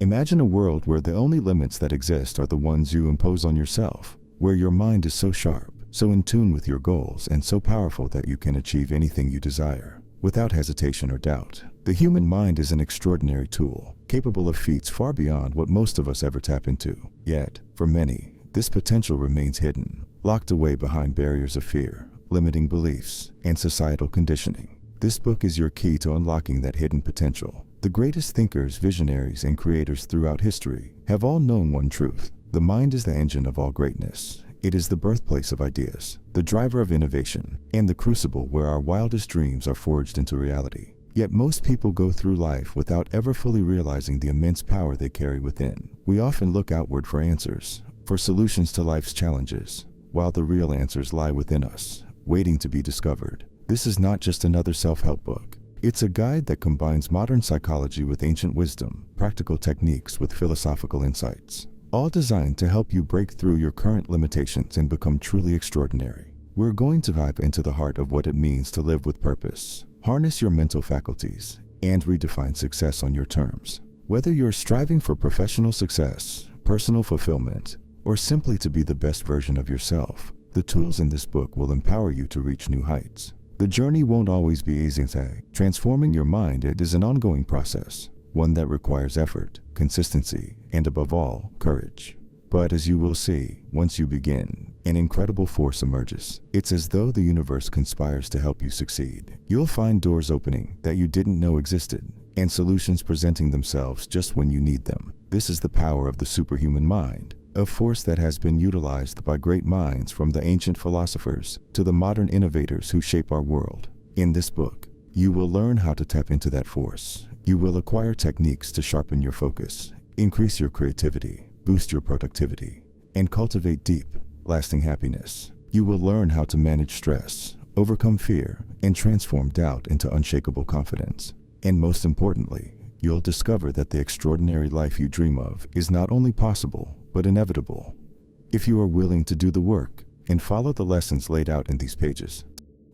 Imagine a world where the only limits that exist are the ones you impose on yourself, where your mind is so sharp, so in tune with your goals, and so powerful that you can achieve anything you desire, without hesitation or doubt. The human mind is an extraordinary tool, capable of feats far beyond what most of us ever tap into. Yet, for many, this potential remains hidden, locked away behind barriers of fear, limiting beliefs, and societal conditioning. This book is your key to unlocking that hidden potential. The greatest thinkers, visionaries, and creators throughout history have all known one truth. The mind is the engine of all greatness. It is the birthplace of ideas, the driver of innovation, and the crucible where our wildest dreams are forged into reality. Yet most people go through life without ever fully realizing the immense power they carry within. We often look outward for answers, for solutions to life's challenges, while the real answers lie within us, waiting to be discovered. This is not just another self-help book. It's a guide that combines modern psychology with ancient wisdom, practical techniques with philosophical insights, all designed to help you break through your current limitations and become truly extraordinary. We're going to dive into the heart of what it means to live with purpose, harness your mental faculties, and redefine success on your terms. Whether you're striving for professional success, personal fulfillment, or simply to be the best version of yourself, the tools in this book will empower you to reach new heights. The journey won't always be easy. Transforming your mind is an ongoing process, one that requires effort, consistency, and above all, courage. But as you will see, once you begin, an incredible force emerges. It's as though the universe conspires to help you succeed. You'll find doors opening that you didn't know existed, and solutions presenting themselves just when you need them. This is the power of the superhuman mind, a force that has been utilized by great minds from the ancient philosophers to the modern innovators who shape our world. In this book, you will learn how to tap into that force. You will acquire techniques to sharpen your focus, increase your creativity, boost your productivity, and cultivate deep, lasting happiness. You will learn how to manage stress, overcome fear, and transform doubt into unshakable confidence. And most importantly, you'll discover that the extraordinary life you dream of is not only possible, but inevitable, if you are willing to do the work and follow the lessons laid out in these pages.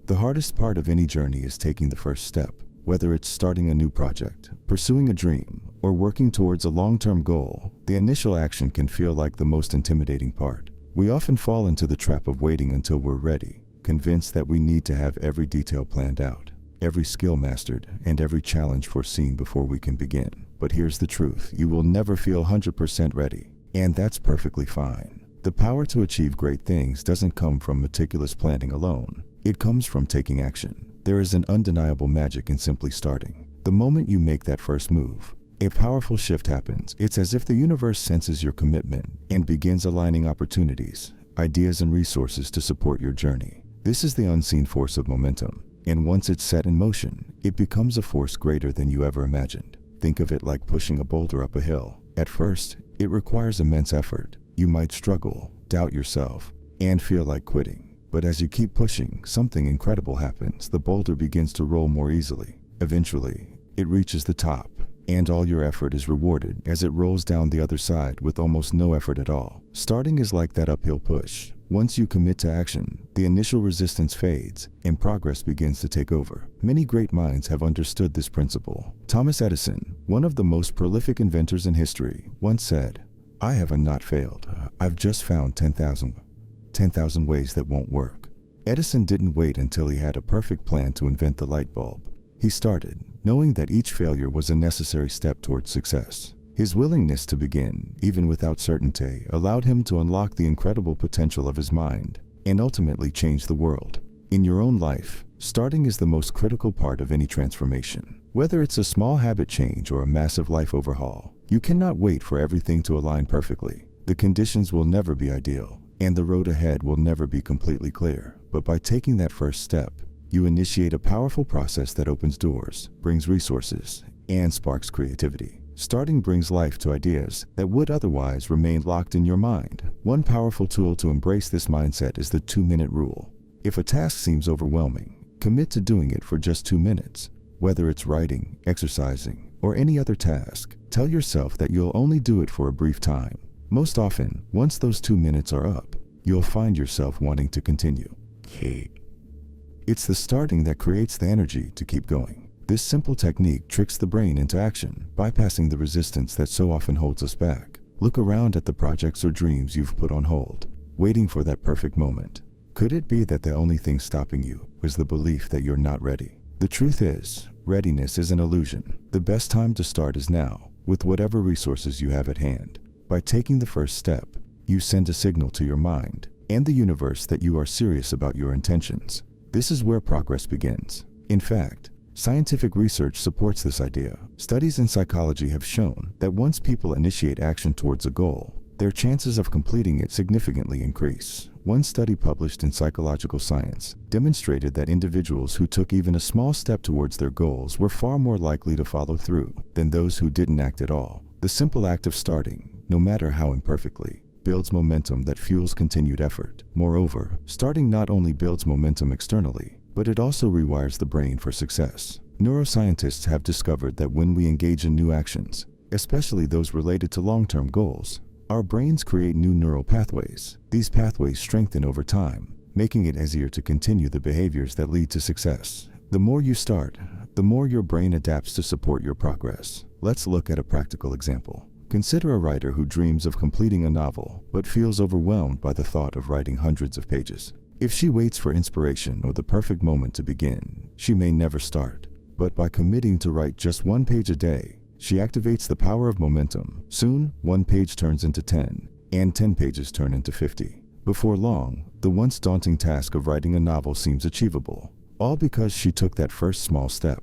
The hardest part of any journey is taking the first step. Whether it's starting a new project, pursuing a dream, or working towards a long-term goal, the initial action can feel like the most intimidating part. We often fall into the trap of waiting until we're ready, convinced that we need to have every detail planned out, every skill mastered, and every challenge foreseen before we can begin. But here's the truth: you will never feel 100% ready, and that's perfectly fine. The power to achieve great things doesn't come from meticulous planning alone. It comes from taking action. There is an undeniable magic in simply starting. The moment you make that first move, a powerful shift happens. It's as if the universe senses your commitment and begins aligning opportunities, ideas, and resources to support your journey. This is the unseen force of momentum, and once it's set in motion, it becomes a force greater than you ever imagined. Think of it like pushing a boulder up a hill. At first, it requires immense effort. You might struggle, doubt yourself, and feel like quitting. But as you keep pushing, something incredible happens. The boulder begins to roll more easily. Eventually, it reaches the top, and all your effort is rewarded as it rolls down the other side with almost no effort at all. Starting is like that uphill push. Once you commit to action, the initial resistance fades, and progress begins to take over. Many great minds have understood this principle. Thomas Edison, one of the most prolific inventors in history, once said, "I have not failed. I've just found 10,000 ways that won't work." Edison didn't wait until he had a perfect plan to invent the light bulb. He started, knowing that each failure was a necessary step towards success. His willingness to begin, even without certainty, allowed him to unlock the incredible potential of his mind and ultimately change the world. In your own life, starting is the most critical part of any transformation. Whether it's a small habit change or a massive life overhaul, you cannot wait for everything to align perfectly. The conditions will never be ideal, and the road ahead will never be completely clear. But by taking that first step, you initiate a powerful process that opens doors, brings resources, and sparks creativity. Starting brings life to ideas that would otherwise remain locked in your mind. One powerful tool to embrace this mindset is the 2-minute rule. If a task seems overwhelming, commit to doing it for just 2 minutes. Whether it's writing, exercising, or any other task, tell yourself that you'll only do it for a brief time. Most often, once those 2 minutes are up, you'll find yourself wanting to continue. It's the starting that creates the energy to keep going. This simple technique tricks the brain into action, bypassing the resistance that so often holds us back. Look around at the projects or dreams you've put on hold, waiting for that perfect moment. Could it be that the only thing stopping you was the belief that you're not ready? The truth is, readiness is an illusion. The best time to start is now, with whatever resources you have at hand. By taking the first step, you send a signal to your mind and the universe that you are serious about your intentions. This is where progress begins. In fact, scientific research supports this idea. Studies in psychology have shown that once people initiate action towards a goal, their chances of completing it significantly increase. One study published in Psychological Science demonstrated that individuals who took even a small step towards their goals were far more likely to follow through than those who didn't act at all. The simple act of starting, no matter how imperfectly, builds momentum that fuels continued effort. Moreover, starting not only builds momentum externally, but it also rewires the brain for success. Neuroscientists have discovered that when we engage in new actions, especially those related to long-term goals, our brains create new neural pathways. These pathways strengthen over time, making it easier to continue the behaviors that lead to success. The more you start, the more your brain adapts to support your progress. Let's look at a practical example. Consider a writer who dreams of completing a novel, but feels overwhelmed by the thought of writing hundreds of pages. If she waits for inspiration or the perfect moment to begin, she may never start. But by committing to write just 1 page a day, she activates the power of momentum. Soon, 1 page turns into 10, and 10 pages turn into 50. Before long, the once daunting task of writing a novel seems achievable, all because she took that first small step.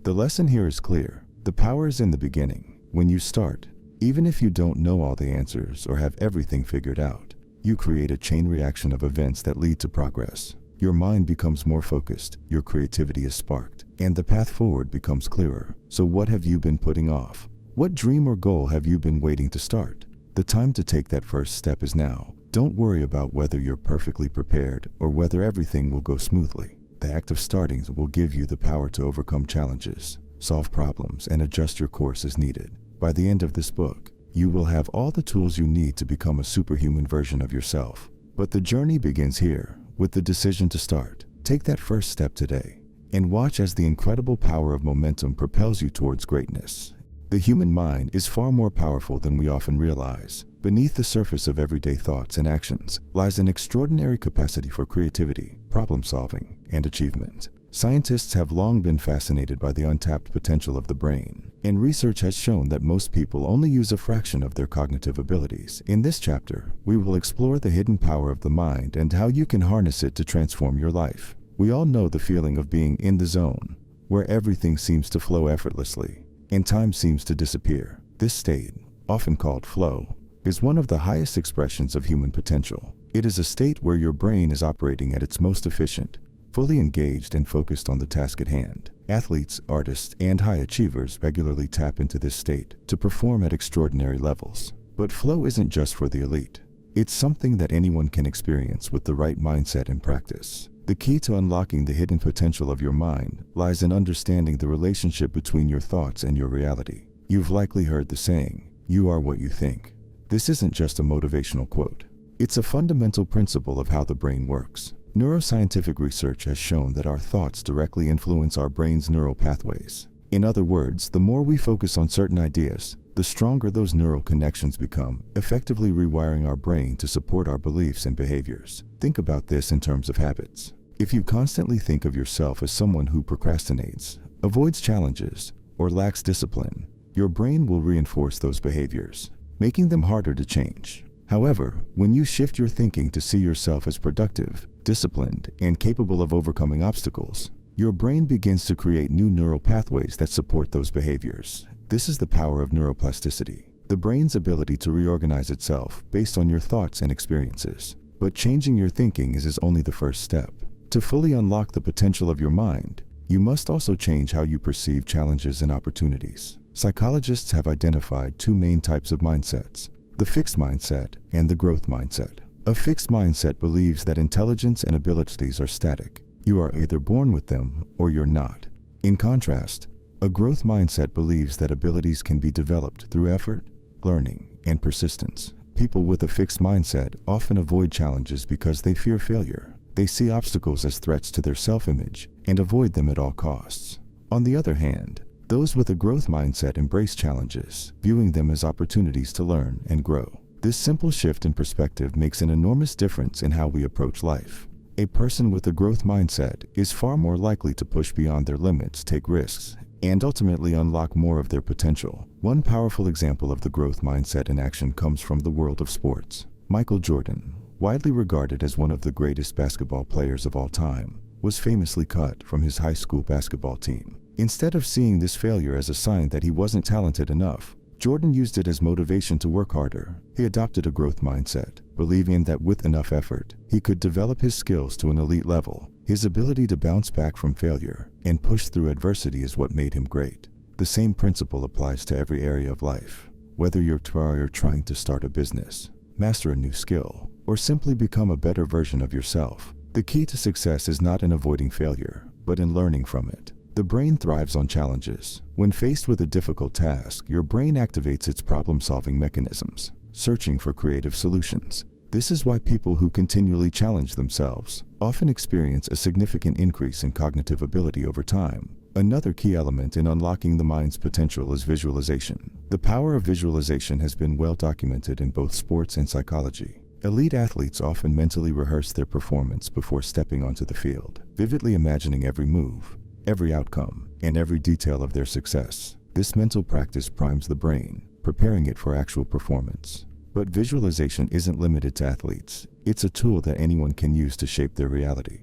The lesson here is clear. The power is in the beginning. When you start, even if you don't know all the answers or have everything figured out, you create a chain reaction of events that lead to progress. Your mind becomes more focused, your creativity is sparked, and the path forward becomes clearer. So what have you been putting off? What dream or goal have you been waiting to start? The time to take that first step is now. Don't worry about whether you're perfectly prepared or whether everything will go smoothly. The act of starting will give you the power to overcome challenges, solve problems, and adjust your course as needed. By the end of this book, you will have all the tools you need to become a superhuman version of yourself. But the journey begins here, with the decision to start. Take that first step today, and watch as the incredible power of momentum propels you towards greatness. The human mind is far more powerful than we often realize. Beneath the surface of everyday thoughts and actions lies an extraordinary capacity for creativity, problem-solving, and achievement. Scientists have long been fascinated by the untapped potential of the brain, and research has shown that most people only use a fraction of their cognitive abilities. In this chapter, we will explore the hidden power of the mind and how you can harness it to transform your life. We all know the feeling of being in the zone, where everything seems to flow effortlessly, and time seems to disappear. This state, often called flow, is one of the highest expressions of human potential. It is a state where your brain is operating at its most efficient, fully engaged and focused on the task at hand. Athletes, artists, and high achievers regularly tap into this state to perform at extraordinary levels. But flow isn't just for the elite. It's something that anyone can experience with the right mindset and practice. The key to unlocking the hidden potential of your mind lies in understanding the relationship between your thoughts and your reality. You've likely heard the saying, "You are what you think." This isn't just a motivational quote. It's a fundamental principle of how the brain works. Neuroscientific research has shown that our thoughts directly influence our brain's neural pathways. In other words, the more we focus on certain ideas, the stronger those neural connections become, effectively rewiring our brain to support our beliefs and behaviors. Think about this in terms of habits. If you constantly think of yourself as someone who procrastinates, avoids challenges, or lacks discipline, your brain will reinforce those behaviors, making them harder to change. However, when you shift your thinking to see yourself as productive, disciplined, and capable of overcoming obstacles, your brain begins to create new neural pathways that support those behaviors. This is the power of neuroplasticity, the brain's ability to reorganize itself based on your thoughts and experiences. But changing your thinking is only the first step. To fully unlock the potential of your mind, you must also change how you perceive challenges and opportunities. Psychologists have identified 2 main types of mindsets: the fixed mindset and the growth mindset. A fixed mindset believes that intelligence and abilities are static. You are either born with them or you're not. In contrast, a growth mindset believes that abilities can be developed through effort, learning, and persistence. People with a fixed mindset often avoid challenges because they fear failure. They see obstacles as threats to their self-image and avoid them at all costs. On the other hand, those with a growth mindset embrace challenges, viewing them as opportunities to learn and grow. This simple shift in perspective makes an enormous difference in how we approach life. A person with a growth mindset is far more likely to push beyond their limits, take risks, and ultimately unlock more of their potential. One powerful example of the growth mindset in action comes from the world of sports. Michael Jordan, widely regarded as one of the greatest basketball players of all time, was famously cut from his high school basketball team. Instead of seeing this failure as a sign that he wasn't talented enough, Jordan used it as motivation to work harder. He adopted a growth mindset, believing that with enough effort, he could develop his skills to an elite level. His ability to bounce back from failure and push through adversity is what made him great. The same principle applies to every area of life. Whether you're trying to start a business, master a new skill, or simply become a better version of yourself, the key to success is not in avoiding failure, but in learning from it. The brain thrives on challenges. When faced with a difficult task, your brain activates its problem-solving mechanisms, searching for creative solutions. This is why people who continually challenge themselves often experience a significant increase in cognitive ability over time. Another key element in unlocking the mind's potential is visualization. The power of visualization has been well documented in both sports and psychology. Elite athletes often mentally rehearse their performance before stepping onto the field, vividly imagining every move, every outcome, and every detail of their success. This mental practice primes the brain, preparing it for actual performance. But visualization isn't limited to athletes. It's a tool that anyone can use to shape their reality.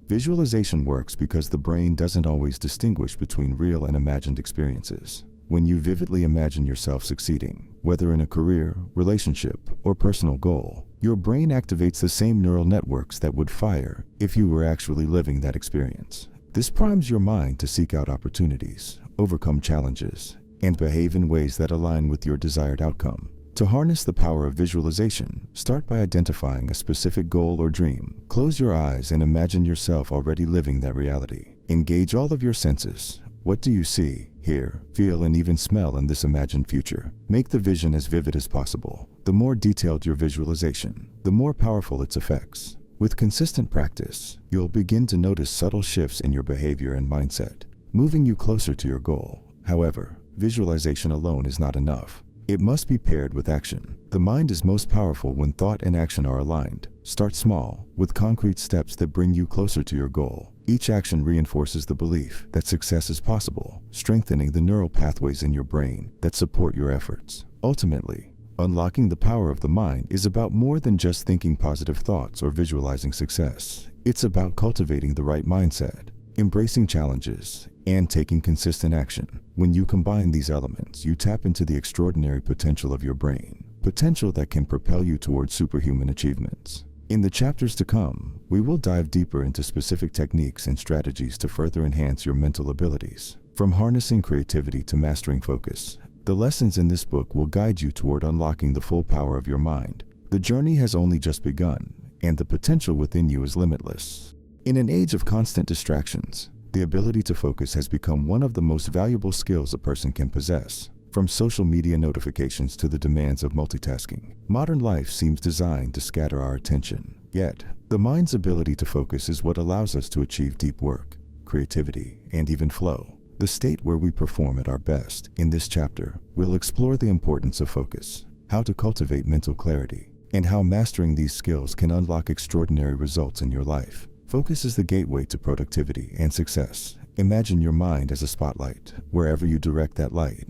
Visualization works because the brain doesn't always distinguish between real and imagined experiences. When you vividly imagine yourself succeeding, whether in a career, relationship, or personal goal, your brain activates the same neural networks that would fire if you were actually living that experience. This primes your mind to seek out opportunities, overcome challenges, and behave in ways that align with your desired outcome. To harness the power of visualization, start by identifying a specific goal or dream. Close your eyes and imagine yourself already living that reality. Engage all of your senses. What do you see, hear, feel, and even smell in this imagined future? Make the vision as vivid as possible. The more detailed your visualization, the more powerful its effects. With consistent practice, you'll begin to notice subtle shifts in your behavior and mindset, moving you closer to your goal. However, visualization alone is not enough. It must be paired with action. The mind is most powerful when thought and action are aligned. Start small, with concrete steps that bring you closer to your goal. Each action reinforces the belief that success is possible, strengthening the neural pathways in your brain that support your efforts. Ultimately, unlocking the power of the mind is about more than just thinking positive thoughts or visualizing success. It's about cultivating the right mindset, embracing challenges, and taking consistent action. When you combine these elements, you tap into the extraordinary potential of your brain, potential that can propel you towards superhuman achievements. In the chapters to come, we will dive deeper into specific techniques and strategies to further enhance your mental abilities. From harnessing creativity to mastering focus, the lessons in this book will guide you toward unlocking the full power of your mind. The journey has only just begun, and the potential within you is limitless. In an age of constant distractions, the ability to focus has become one of the most valuable skills a person can possess. From social media notifications to the demands of multitasking, modern life seems designed to scatter our attention. Yet, the mind's ability to focus is what allows us to achieve deep work, creativity, and even flow, the state where we perform at our best. In this chapter, we'll explore the importance of focus, how to cultivate mental clarity, and how mastering these skills can unlock extraordinary results in your life. Focus is the gateway to productivity and success. Imagine your mind as a spotlight. Wherever you direct that light,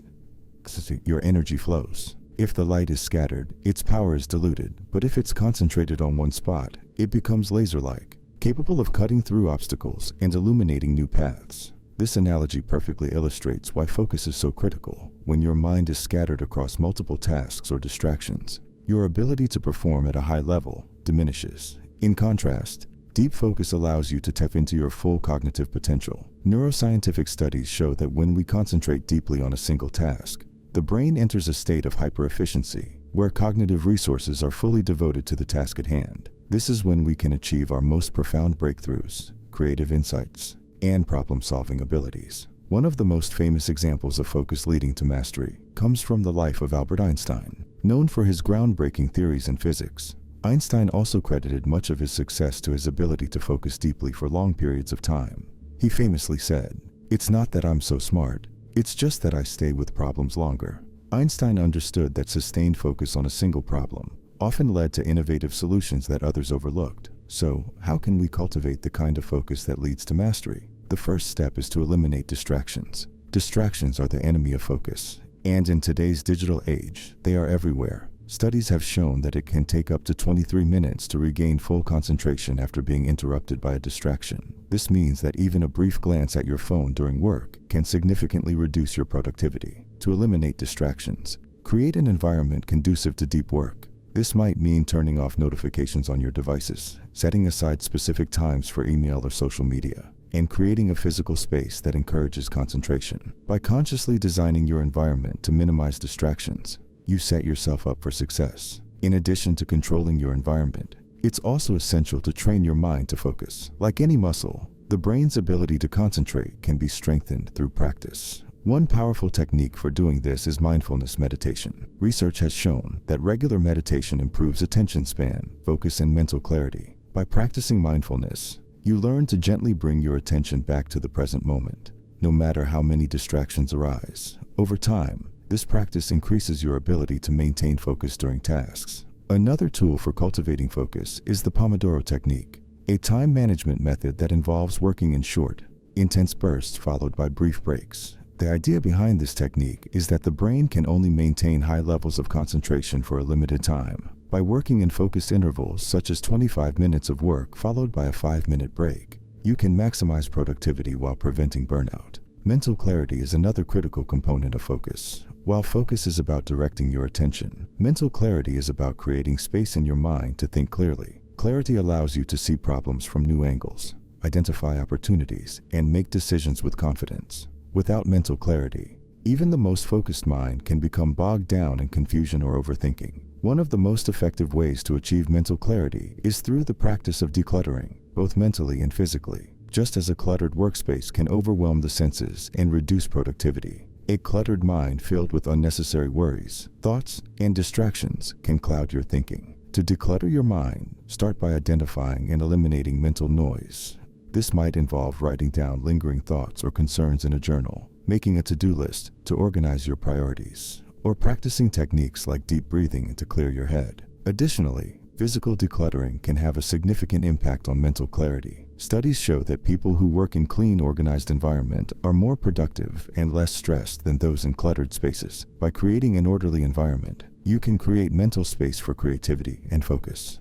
your energy flows. If the light is scattered, its power is diluted, but if it's concentrated on one spot, it becomes laser-like, capable of cutting through obstacles and illuminating new paths. This analogy perfectly illustrates why focus is so critical. When your mind is scattered across multiple tasks or distractions, your ability to perform at a high level diminishes. In contrast, deep focus allows you to tap into your full cognitive potential. Neuroscientific studies show that when we concentrate deeply on a single task, the brain enters a state of hyper-efficiency, where cognitive resources are fully devoted to the task at hand. This is when we can achieve our most profound breakthroughs, creative insights, and problem-solving abilities. One of the most famous examples of focus leading to mastery comes from the life of Albert Einstein. Known for his groundbreaking theories in physics, Einstein also credited much of his success to his ability to focus deeply for long periods of time. He famously said, It's not that I'm so smart, it's just that I stay with problems longer. Einstein understood that sustained focus on a single problem often led to innovative solutions that others overlooked. So, how can we cultivate the kind of focus that leads to mastery? The first step is to eliminate distractions. Distractions are the enemy of focus, and in today's digital age, they are everywhere. Studies have shown that it can take up to 23 minutes to regain full concentration after being interrupted by a distraction. This means that even a brief glance at your phone during work can significantly reduce your productivity. To eliminate distractions, create an environment conducive to deep work. This might mean turning off notifications on your devices, setting aside specific times for email or social media, and creating a physical space that encourages concentration. By consciously designing your environment to minimize distractions, you set yourself up for success. In addition to controlling your environment, it's also essential to train your mind to focus. Like any muscle, the brain's ability to concentrate can be strengthened through practice. One powerful technique for doing this is mindfulness meditation. Research has shown that regular meditation improves attention span, focus, and mental clarity. By practicing mindfulness, you learn to gently bring your attention back to the present moment, no matter how many distractions arise. Over time, this practice increases your ability to maintain focus during tasks. Another tool for cultivating focus is the Pomodoro technique, a time management method that involves working in short, intense bursts followed by brief breaks. The idea behind this technique is that the brain can only maintain high levels of concentration for a limited time. By working in focused intervals such as 25 minutes of work followed by a 5-minute break, you can maximize productivity while preventing burnout. Mental clarity is another critical component of focus. While focus is about directing your attention, mental clarity is about creating space in your mind to think clearly. Clarity allows you to see problems from new angles, identify opportunities, and make decisions with confidence. Without mental clarity, even the most focused mind can become bogged down in confusion or overthinking. One of the most effective ways to achieve mental clarity is through the practice of decluttering, both mentally and physically. Just as a cluttered workspace can overwhelm the senses and reduce productivity, a cluttered mind filled with unnecessary worries, thoughts, and distractions can cloud your thinking. To declutter your mind, start by identifying and eliminating mental noise. This might involve writing down lingering thoughts or concerns in a journal, making a to-do list to organize your priorities, or practicing techniques like deep breathing to clear your head. Additionally, physical decluttering can have a significant impact on mental clarity. Studies show that people who work in clean, organized environment are more productive and less stressed than those in cluttered spaces. By creating an orderly environment, you can create mental space for creativity and focus.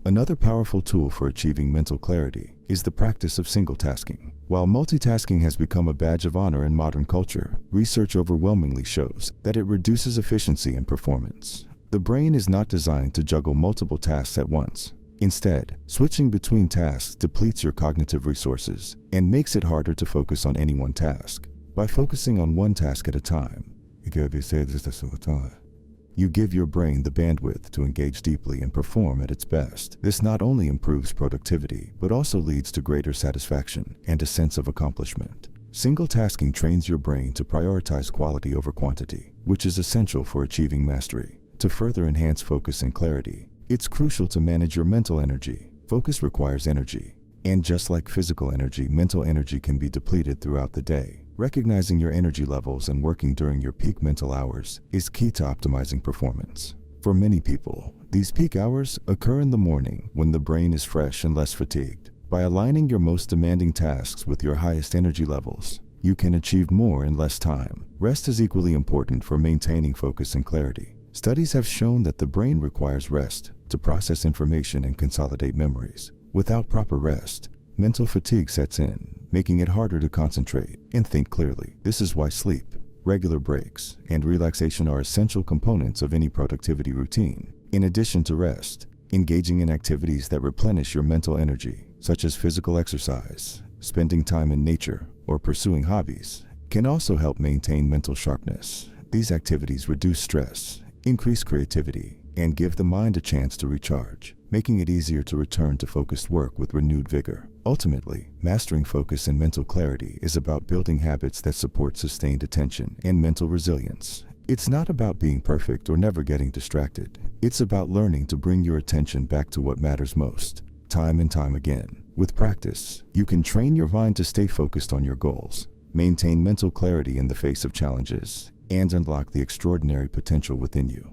Another powerful tool for achieving mental clarity is the practice of single tasking. While multitasking has become a badge of honor in modern culture, research overwhelmingly shows that it reduces efficiency and performance. The brain is not designed to juggle multiple tasks at once. Instead, switching between tasks depletes your cognitive resources and makes it harder to focus on any one task. By focusing on one task at a time, you give your brain the bandwidth to engage deeply and perform at its best. This not only improves productivity, but also leads to greater satisfaction and a sense of accomplishment. Single tasking trains your brain to prioritize quality over quantity, which is essential for achieving mastery. To further enhance focus and clarity, it's crucial to manage your mental energy. Focus requires energy, and just like physical energy, mental energy can be depleted throughout the day. Recognizing your energy levels and working during your peak mental hours is key to optimizing performance. For many people, these peak hours occur in the morning when the brain is fresh and less fatigued. By aligning your most demanding tasks with your highest energy levels, you can achieve more in less time. Rest is equally important for maintaining focus and clarity. Studies have shown that the brain requires rest to process information and consolidate memories. Without proper rest, mental fatigue sets in, making it harder to concentrate and think clearly. This is why sleep, regular breaks, and relaxation are essential components of any productivity routine. In addition to rest, engaging in activities that replenish your mental energy, such as physical exercise, spending time in nature, or pursuing hobbies, can also help maintain mental sharpness. These activities reduce stress, increase creativity, and give the mind a chance to recharge, making it easier to return to focused work with renewed vigor. Ultimately, mastering focus and mental clarity is about building habits that support sustained attention and mental resilience. It's not about being perfect or never getting distracted. It's about learning to bring your attention back to what matters most, time and time again. With practice, you can train your mind to stay focused on your goals, maintain mental clarity in the face of challenges, and unlock the extraordinary potential within you.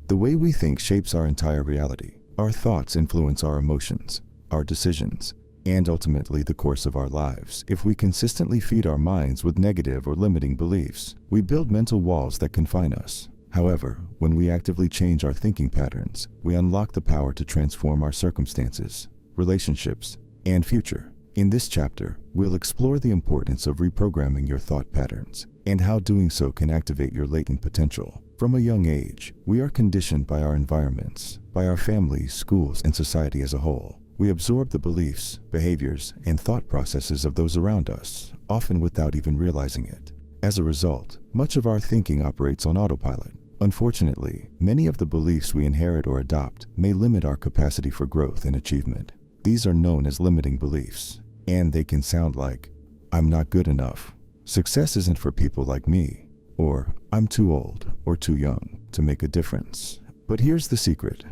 The way we think shapes our entire reality. Our thoughts influence our emotions, our decisions, and ultimately the course of our lives. If we consistently feed our minds with negative or limiting beliefs, we build mental walls that confine us. However, when we actively change our thinking patterns, we unlock the power to transform our circumstances, relationships, and future. In this chapter, we'll explore the importance of reprogramming your thought patterns and how doing so can activate your latent potential. From a young age, we are conditioned by our environments, by our families, schools, and society as a whole. We absorb the beliefs, behaviors, and thought processes of those around us, often without even realizing it. As a result, much of our thinking operates on autopilot. Unfortunately, many of the beliefs we inherit or adopt may limit our capacity for growth and achievement. These are known as limiting beliefs, and they can sound like, "I'm not good enough," "Success isn't for people like me," or "I'm too old or too young to make a difference." But here's the secret.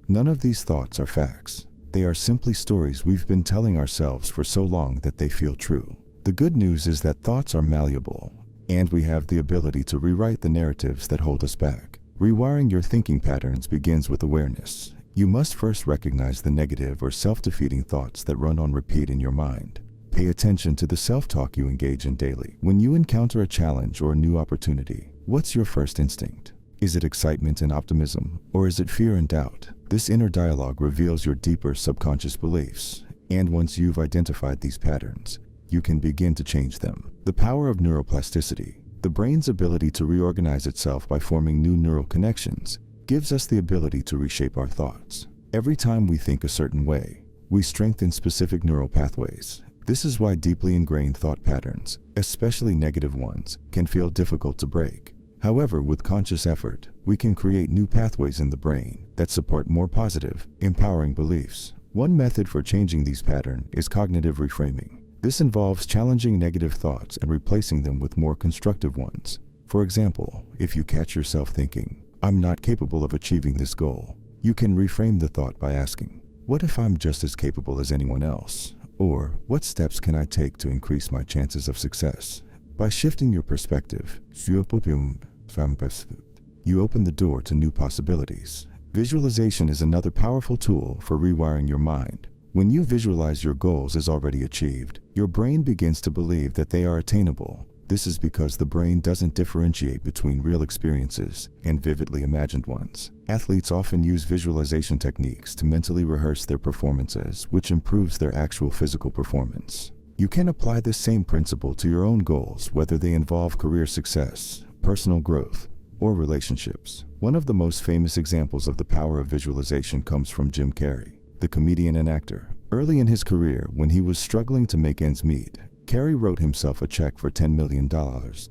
None of these thoughts are facts. They are simply stories we've been telling ourselves for so long that they feel true. The good news is that thoughts are malleable, and we have the ability to rewrite the narratives that hold us back. Rewiring your thinking patterns begins with awareness. You must first recognize the negative or self-defeating thoughts that run on repeat in your mind. Pay attention to the self-talk you engage in daily. When you encounter a challenge or a new opportunity, what's your first instinct? Is it excitement and optimism, or is it fear and doubt? This inner dialogue reveals your deeper subconscious beliefs, and once you've identified these patterns, you can begin to change them. The power of neuroplasticity, the brain's ability to reorganize itself by forming new neural connections, gives us the ability to reshape our thoughts. Every time we think a certain way, we strengthen specific neural pathways. This is why deeply ingrained thought patterns, especially negative ones, can feel difficult to break. However, with conscious effort, we can create new pathways in the brain that support more positive, empowering beliefs. One method for changing these patterns is cognitive reframing. This involves challenging negative thoughts and replacing them with more constructive ones. For example, if you catch yourself thinking, "I'm not capable of achieving this goal," you can reframe the thought by asking, "What if I'm just as capable as anyone else?" Or, "What steps can I take to increase my chances of success?" By shifting your perspective, you open the door to new possibilities. Visualization is another powerful tool for rewiring your mind. When you visualize your goals as already achieved, your brain begins to believe that they are attainable. This is because the brain doesn't differentiate between real experiences and vividly imagined ones. Athletes often use visualization techniques to mentally rehearse their performances, which improves their actual physical performance. You can apply this same principle to your own goals, whether they involve career success, personal growth, or relationships. One of the most famous examples of the power of visualization comes from Jim Carrey, the comedian and actor. Early in his career, when he was struggling to make ends meet, Carrey wrote himself a check for $10 million,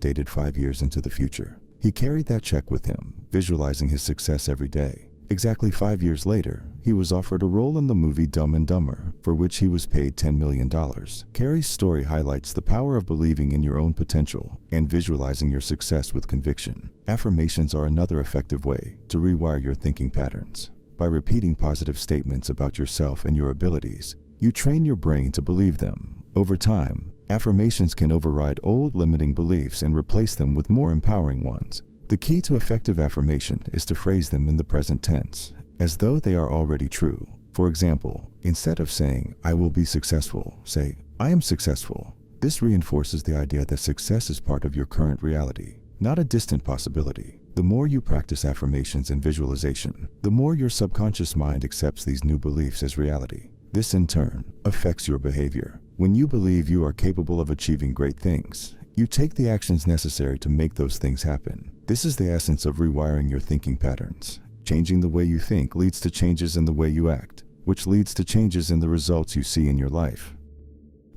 dated 5 years into the future. He carried that check with him, visualizing his success every day. Exactly 5 years later, he was offered a role in the movie Dumb and Dumber, for which he was paid $10 million. Carrey's story highlights the power of believing in your own potential and visualizing your success with conviction. Affirmations are another effective way to rewire your thinking patterns. By repeating positive statements about yourself and your abilities, you train your brain to believe them. Over time, affirmations can override old limiting beliefs and replace them with more empowering ones. The key to effective affirmation is to phrase them in the present tense, as though they are already true. For example, instead of saying, "I will be successful," say, "I am successful." This reinforces the idea that success is part of your current reality, not a distant possibility. The more you practice affirmations and visualization, the more your subconscious mind accepts these new beliefs as reality. This, in turn, affects your behavior. When you believe you are capable of achieving great things, you take the actions necessary to make those things happen. This is the essence of rewiring your thinking patterns. Changing the way you think leads to changes in the way you act, which leads to changes in the results you see in your life.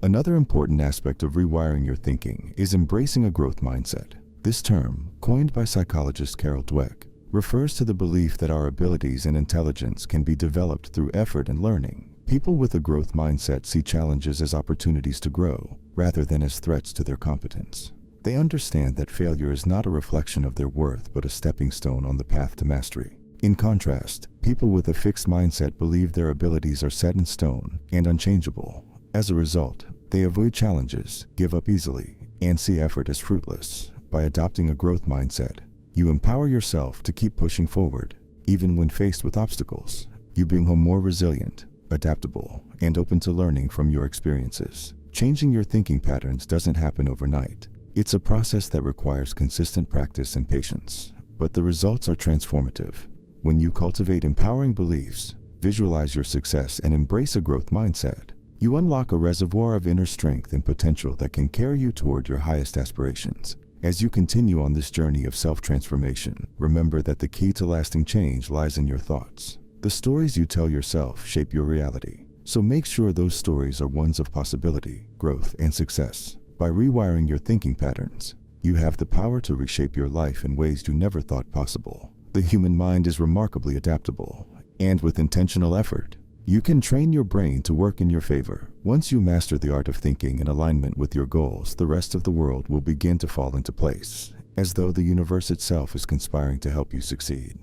Another important aspect of rewiring your thinking is embracing a growth mindset. This term, coined by psychologist Carol Dweck, refers to the belief that our abilities and intelligence can be developed through effort and learning. People with a growth mindset see challenges as opportunities to grow, rather than as threats to their competence. They understand that failure is not a reflection of their worth but a stepping stone on the path to mastery. In contrast, people with a fixed mindset believe their abilities are set in stone and unchangeable. As a result, They avoid challenges, give up easily, and see effort as fruitless. By adopting a growth mindset, you empower yourself to keep pushing forward. Even when faced with obstacles, you become more resilient, adaptable, and open to learning from your experiences. Changing your thinking patterns doesn't happen overnight. It's a process that requires consistent practice and patience, but the results are transformative. When you cultivate empowering beliefs, visualize your success, and embrace a growth mindset, you unlock a reservoir of inner strength and potential that can carry you toward your highest aspirations. As you continue on this journey of self-transformation, remember that the key to lasting change lies in your thoughts. The stories you tell yourself shape your reality, so make sure those stories are ones of possibility, growth, and success. By rewiring your thinking patterns, you have the power to reshape your life in ways you never thought possible. The human mind is remarkably adaptable, and with intentional effort, you can train your brain to work in your favor. Once you master the art of thinking in alignment with your goals, the rest of the world will begin to fall into place, as though the universe itself is conspiring to help you succeed.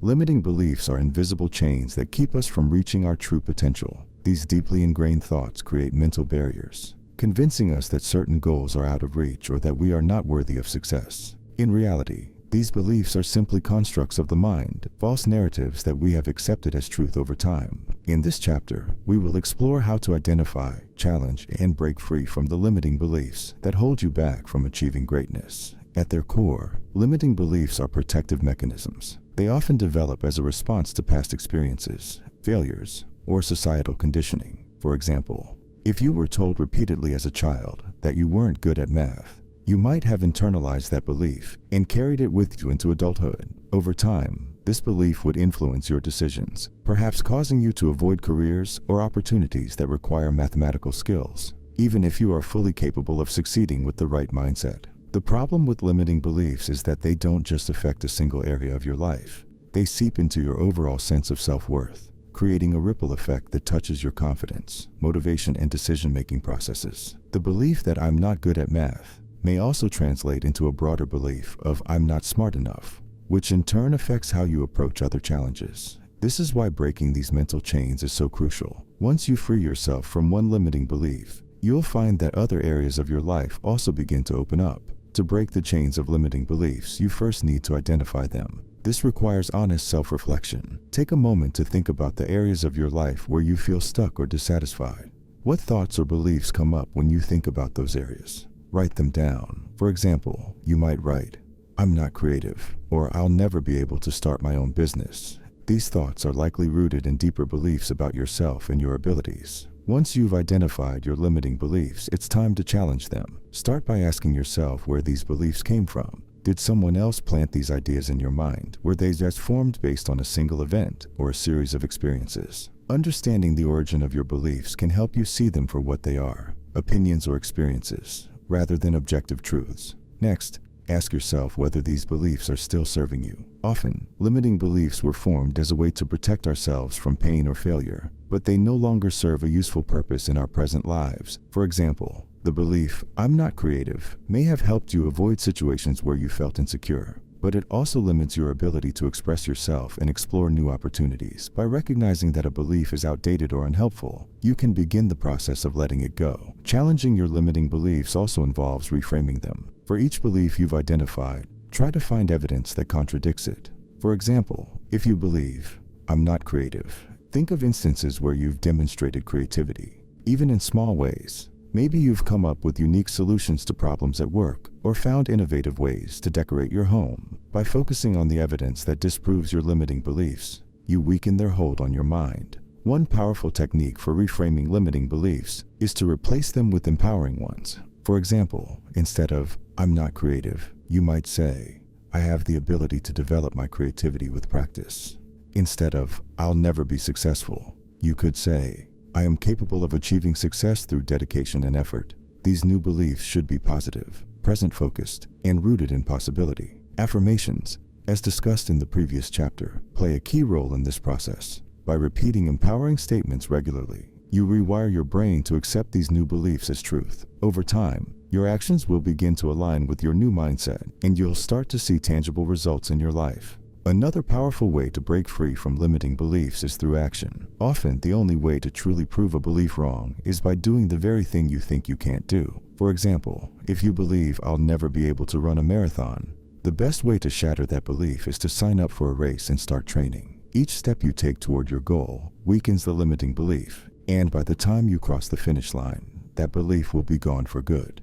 Limiting beliefs are invisible chains that keep us from reaching our true potential. These deeply ingrained thoughts create mental barriers, convincing us that certain goals are out of reach or that we are not worthy of success. In reality, these beliefs are simply constructs of the mind, false narratives that we have accepted as truth over time. In this chapter, we will explore how to identify, challenge, and break free from the limiting beliefs that hold you back from achieving greatness. At their core, limiting beliefs are protective mechanisms. They often develop as a response to past experiences, failures, or societal conditioning. For example, if you were told repeatedly as a child that you weren't good at math, you might have internalized that belief and carried it with you into adulthood. Over time, this belief would influence your decisions, perhaps causing you to avoid careers or opportunities that require mathematical skills, even if you are fully capable of succeeding with the right mindset. The problem with limiting beliefs is that they don't just affect a single area of your life. They seep into your overall sense of self-worth, creating a ripple effect that touches your confidence, motivation, and decision-making processes. The belief that I'm not good at math may also translate into a broader belief of I'm not smart enough, which in turn affects how you approach other challenges. This is why breaking these mental chains is so crucial. Once you free yourself from one limiting belief, you'll find that other areas of your life also begin to open up. To break the chains of limiting beliefs, you first need to identify them. This requires honest self-reflection. Take a moment to think about the areas of your life where you feel stuck or dissatisfied. What thoughts or beliefs come up when you think about those areas? Write them down. For example, you might write, I'm not creative, or I'll never be able to start my own business. These thoughts are likely rooted in deeper beliefs about yourself and your abilities. Once you've identified your limiting beliefs, it's time to challenge them. Start by asking yourself where these beliefs came from. Did someone else plant these ideas in your mind? Were they just formed based on a single event or a series of experiences? Understanding the origin of your beliefs can help you see them for what they are, opinions or experiences, rather than objective truths. Next, ask yourself whether these beliefs are still serving you. Often, limiting beliefs were formed as a way to protect ourselves from pain or failure, but they no longer serve a useful purpose in our present lives. For example, the belief, I'm not creative, may have helped you avoid situations where you felt insecure, but it also limits your ability to express yourself and explore new opportunities. By recognizing that a belief is outdated or unhelpful, you can begin the process of letting it go. Challenging your limiting beliefs also involves reframing them. For each belief you've identified, try to find evidence that contradicts it. For example, if you believe, I'm not creative, think of instances where you've demonstrated creativity, even in small ways. Maybe you've come up with unique solutions to problems at work, or found innovative ways to decorate your home. By focusing on the evidence that disproves your limiting beliefs, you weaken their hold on your mind. One powerful technique for reframing limiting beliefs is to replace them with empowering ones. For example, instead of, I'm not creative, you might say, I have the ability to develop my creativity with practice. Instead of, I'll never be successful, you could say, I am capable of achieving success through dedication and effort. These new beliefs should be positive, present-focused, and rooted in possibility. Affirmations, as discussed in the previous chapter, play a key role in this process. By repeating empowering statements regularly, you rewire your brain to accept these new beliefs as truth. Over time, your actions will begin to align with your new mindset, and you'll start to see tangible results in your life. Another powerful way to break free from limiting beliefs is through action. Often, the only way to truly prove a belief wrong is by doing the very thing you think you can't do. For example, if you believe I'll never be able to run a marathon, the best way to shatter that belief is to sign up for a race and start training. Each step you take toward your goal weakens the limiting belief, and by the time you cross the finish line, that belief will be gone for good.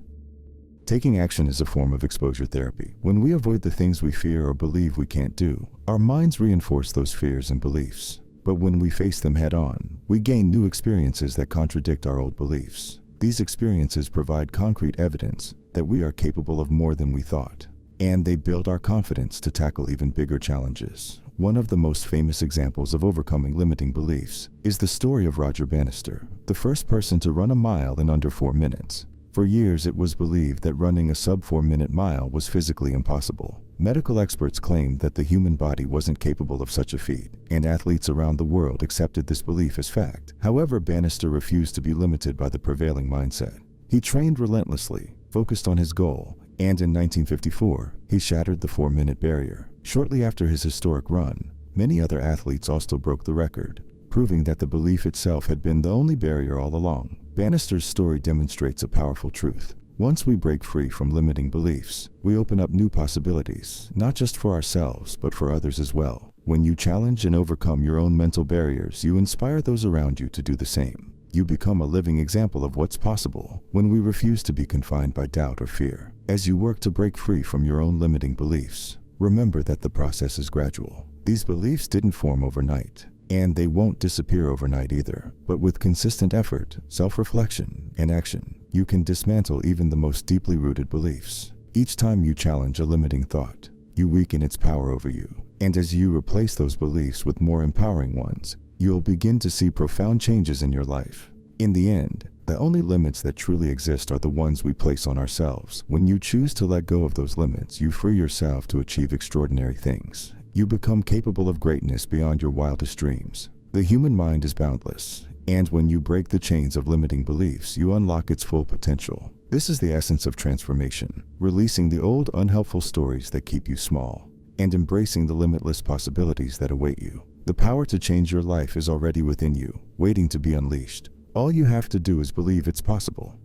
Taking action is a form of exposure therapy. When we avoid the things we fear or believe we can't do, our minds reinforce those fears and beliefs. But when we face them head on, we gain new experiences that contradict our old beliefs. These experiences provide concrete evidence that we are capable of more than we thought, and they build our confidence to tackle even bigger challenges. One of the most famous examples of overcoming limiting beliefs is the story of Roger Bannister, the first person to run a mile in under 4 minutes. For years, it was believed that running a sub-4-minute mile was physically impossible. Medical experts claimed that the human body wasn't capable of such a feat, and athletes around the world accepted this belief as fact. However, Bannister refused to be limited by the prevailing mindset. He trained relentlessly, focused on his goal, and in 1954, he shattered the 4-minute barrier. Shortly after his historic run, many other athletes also broke the record, proving that the belief itself had been the only barrier all along. Bannister's story demonstrates a powerful truth. Once we break free from limiting beliefs, we open up new possibilities, not just for ourselves, but for others as well. When you challenge and overcome your own mental barriers, you inspire those around you to do the same. You become a living example of what's possible when we refuse to be confined by doubt or fear. As you work to break free from your own limiting beliefs, remember that the process is gradual. These beliefs didn't form overnight, and they won't disappear overnight either. But with consistent effort, self-reflection, and action, you can dismantle even the most deeply rooted beliefs. Each time you challenge a limiting thought, you weaken its power over you. And as you replace those beliefs with more empowering ones, you'll begin to see profound changes in your life. In the end, the only limits that truly exist are the ones we place on ourselves. When you choose to let go of those limits, you free yourself to achieve extraordinary things. You become capable of greatness beyond your wildest dreams. The human mind is boundless, and when you break the chains of limiting beliefs, you unlock its full potential. This is the essence of transformation, releasing the old, unhelpful stories that keep you small, and embracing the limitless possibilities that await you. The power to change your life is already within you, waiting to be unleashed. All you have to do is believe it's possible.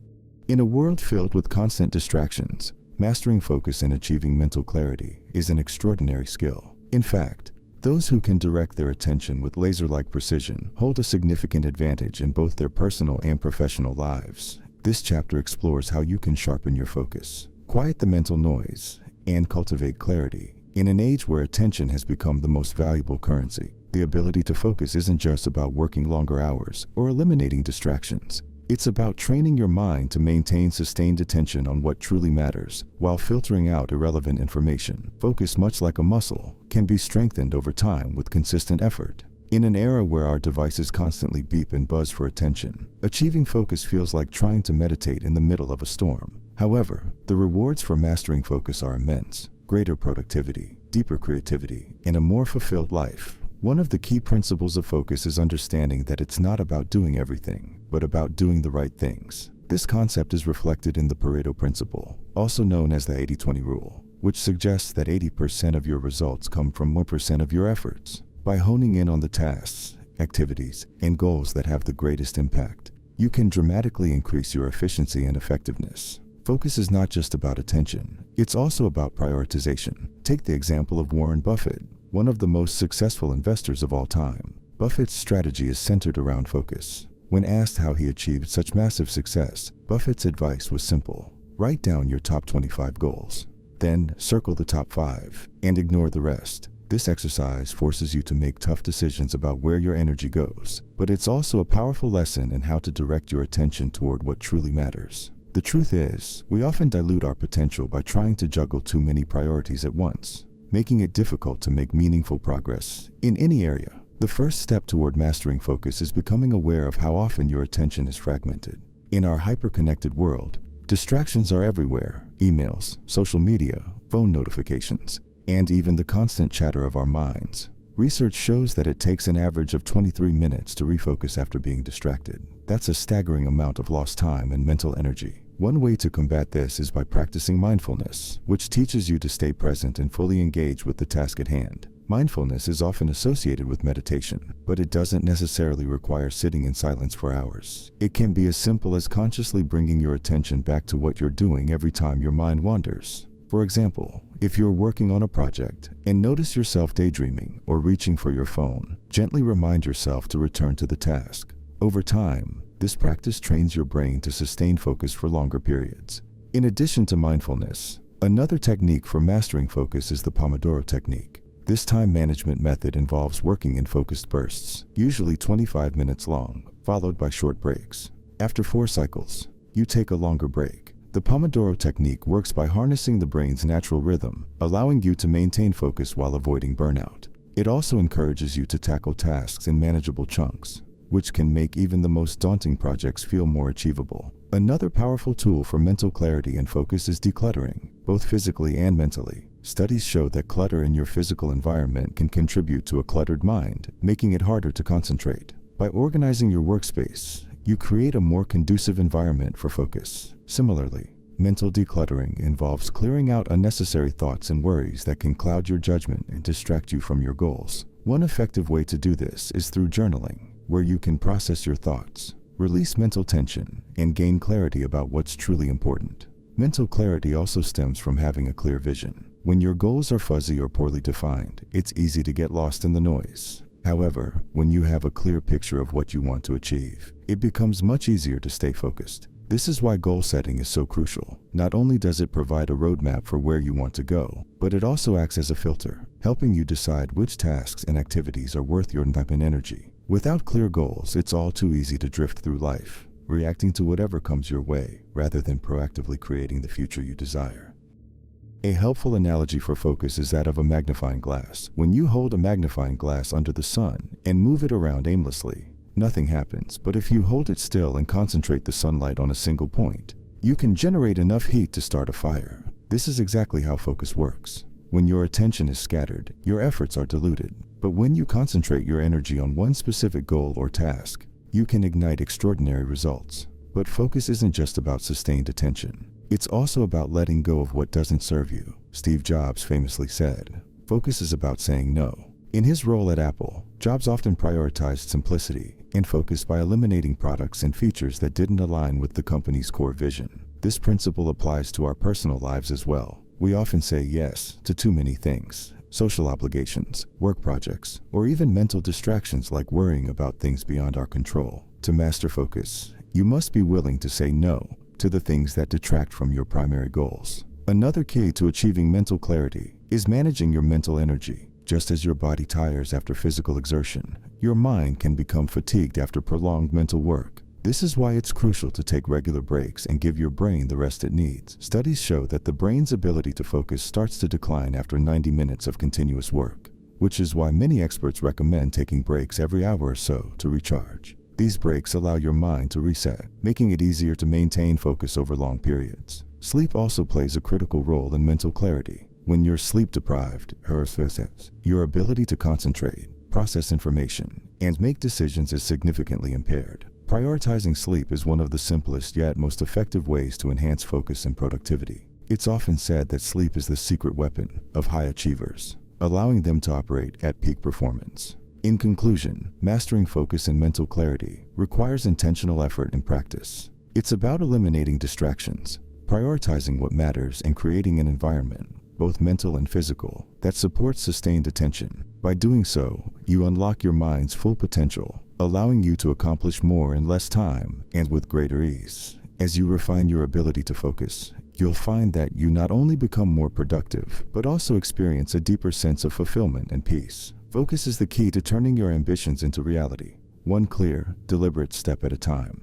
In a world filled with constant distractions, mastering focus and achieving mental clarity is an extraordinary skill. In fact, those who can direct their attention with laser-like precision hold a significant advantage in both their personal and professional lives. This chapter explores how you can sharpen your focus, quiet the mental noise, and cultivate clarity. In an age where attention has become the most valuable currency, the ability to focus isn't just about working longer hours or eliminating distractions. It's about training your mind to maintain sustained attention on what truly matters, while filtering out irrelevant information. Focus, much like a muscle, can be strengthened over time with consistent effort. In an era where our devices constantly beep and buzz for attention, achieving focus feels like trying to meditate in the middle of a storm. However, the rewards for mastering focus are immense. Greater productivity, deeper creativity, and a more fulfilled life. One of the key principles of focus is understanding that it's not about doing everything, but about doing the right things. This concept is reflected in the Pareto principle, also known as the 80-20 rule, which suggests that 80% of your results come from 1% of your efforts. By honing in on the tasks, activities, and goals that have the greatest impact, you can dramatically increase your efficiency and effectiveness. Focus is not just about attention, it's also about prioritization. Take the example of Warren Buffett, one of the most successful investors of all time. Buffett's strategy is centered around focus. When asked how he achieved such massive success, Buffett's advice was simple. Write down your top 25 goals. Then circle the top 5 and ignore the rest. This exercise forces you to make tough decisions about where your energy goes, but it's also a powerful lesson in how to direct your attention toward what truly matters. The truth is, we often dilute our potential by trying to juggle too many priorities at once, making it difficult to make meaningful progress in any area. The first step toward mastering focus is becoming aware of how often your attention is fragmented. In our hyper-connected world, distractions are everywhere: emails, social media, phone notifications, and even the constant chatter of our minds. Research shows that it takes an average of 23 minutes to refocus after being distracted. That's a staggering amount of lost time and mental energy. One way to combat this is by practicing mindfulness, which teaches you to stay present and fully engage with the task at hand. Mindfulness is often associated with meditation, but it doesn't necessarily require sitting in silence for hours. It can be as simple as consciously bringing your attention back to what you're doing every time your mind wanders. For example, if you're working on a project and notice yourself daydreaming or reaching for your phone, gently remind yourself to return to the task. Over time, this practice trains your brain to sustain focus for longer periods. In addition to mindfulness, another technique for mastering focus is the Pomodoro technique. This time management method involves working in focused bursts, usually 25 minutes long, followed by short breaks. After 4 cycles, you take a longer break. The Pomodoro technique works by harnessing the brain's natural rhythm, allowing you to maintain focus while avoiding burnout. It also encourages you to tackle tasks in manageable chunks, which can make even the most daunting projects feel more achievable. Another powerful tool for mental clarity and focus is decluttering, both physically and mentally. Studies show that clutter in your physical environment can contribute to a cluttered mind, making it harder to concentrate. By organizing your workspace, you create a more conducive environment for focus. Similarly, mental decluttering involves clearing out unnecessary thoughts and worries that can cloud your judgment and distract you from your goals. One effective way to do this is through journaling, where you can process your thoughts, release mental tension, and gain clarity about what's truly important. Mental clarity also stems from having a clear vision. When your goals are fuzzy or poorly defined, it's easy to get lost in the noise. However, when you have a clear picture of what you want to achieve, it becomes much easier to stay focused. This is why goal setting is so crucial. Not only does it provide a roadmap for where you want to go, but it also acts as a filter, helping you decide which tasks and activities are worth your time and energy. Without clear goals, it's all too easy to drift through life, reacting to whatever comes your way, rather than proactively creating the future you desire. A helpful analogy for focus is that of a magnifying glass. When you hold a magnifying glass under the sun and move it around aimlessly, nothing happens. But if you hold it still and concentrate the sunlight on a single point, you can generate enough heat to start a fire. This is exactly how focus works. When your attention is scattered, your efforts are diluted. But when you concentrate your energy on one specific goal or task, you can ignite extraordinary results. But focus isn't just about sustained attention. It's also about letting go of what doesn't serve you. Steve Jobs famously said, "Focus is about saying no." In his role at Apple, Jobs often prioritized simplicity and focus by eliminating products and features that didn't align with the company's core vision. This principle applies to our personal lives as well. We often say yes to too many things: social obligations, work projects, or even mental distractions like worrying about things beyond our control. To master focus, you must be willing to say no to the things that detract from your primary goals. Another key to achieving mental clarity is managing your mental energy. Just as your body tires after physical exertion, your mind can become fatigued after prolonged mental work. This is why it's crucial to take regular breaks and give your brain the rest it needs. Studies show that the brain's ability to focus starts to decline after 90 minutes of continuous work, which is why many experts recommend taking breaks every hour or so to recharge. These breaks allow your mind to reset, making it easier to maintain focus over long periods. Sleep also plays a critical role in mental clarity. When you're sleep deprived, your ability to concentrate, process information, and make decisions is significantly impaired. Prioritizing sleep is one of the simplest yet most effective ways to enhance focus and productivity. It's often said that sleep is the secret weapon of high achievers, allowing them to operate at peak performance. In conclusion, mastering focus and mental clarity requires intentional effort and practice. It's about eliminating distractions, prioritizing what matters, and creating an environment, both mental and physical, that supports sustained attention. By doing so, you unlock your mind's full potential, allowing you to accomplish more in less time and with greater ease. As you refine your ability to focus, you'll find that you not only become more productive, but also experience a deeper sense of fulfillment and peace. Focus is the key to turning your ambitions into reality, one clear, deliberate step at a time.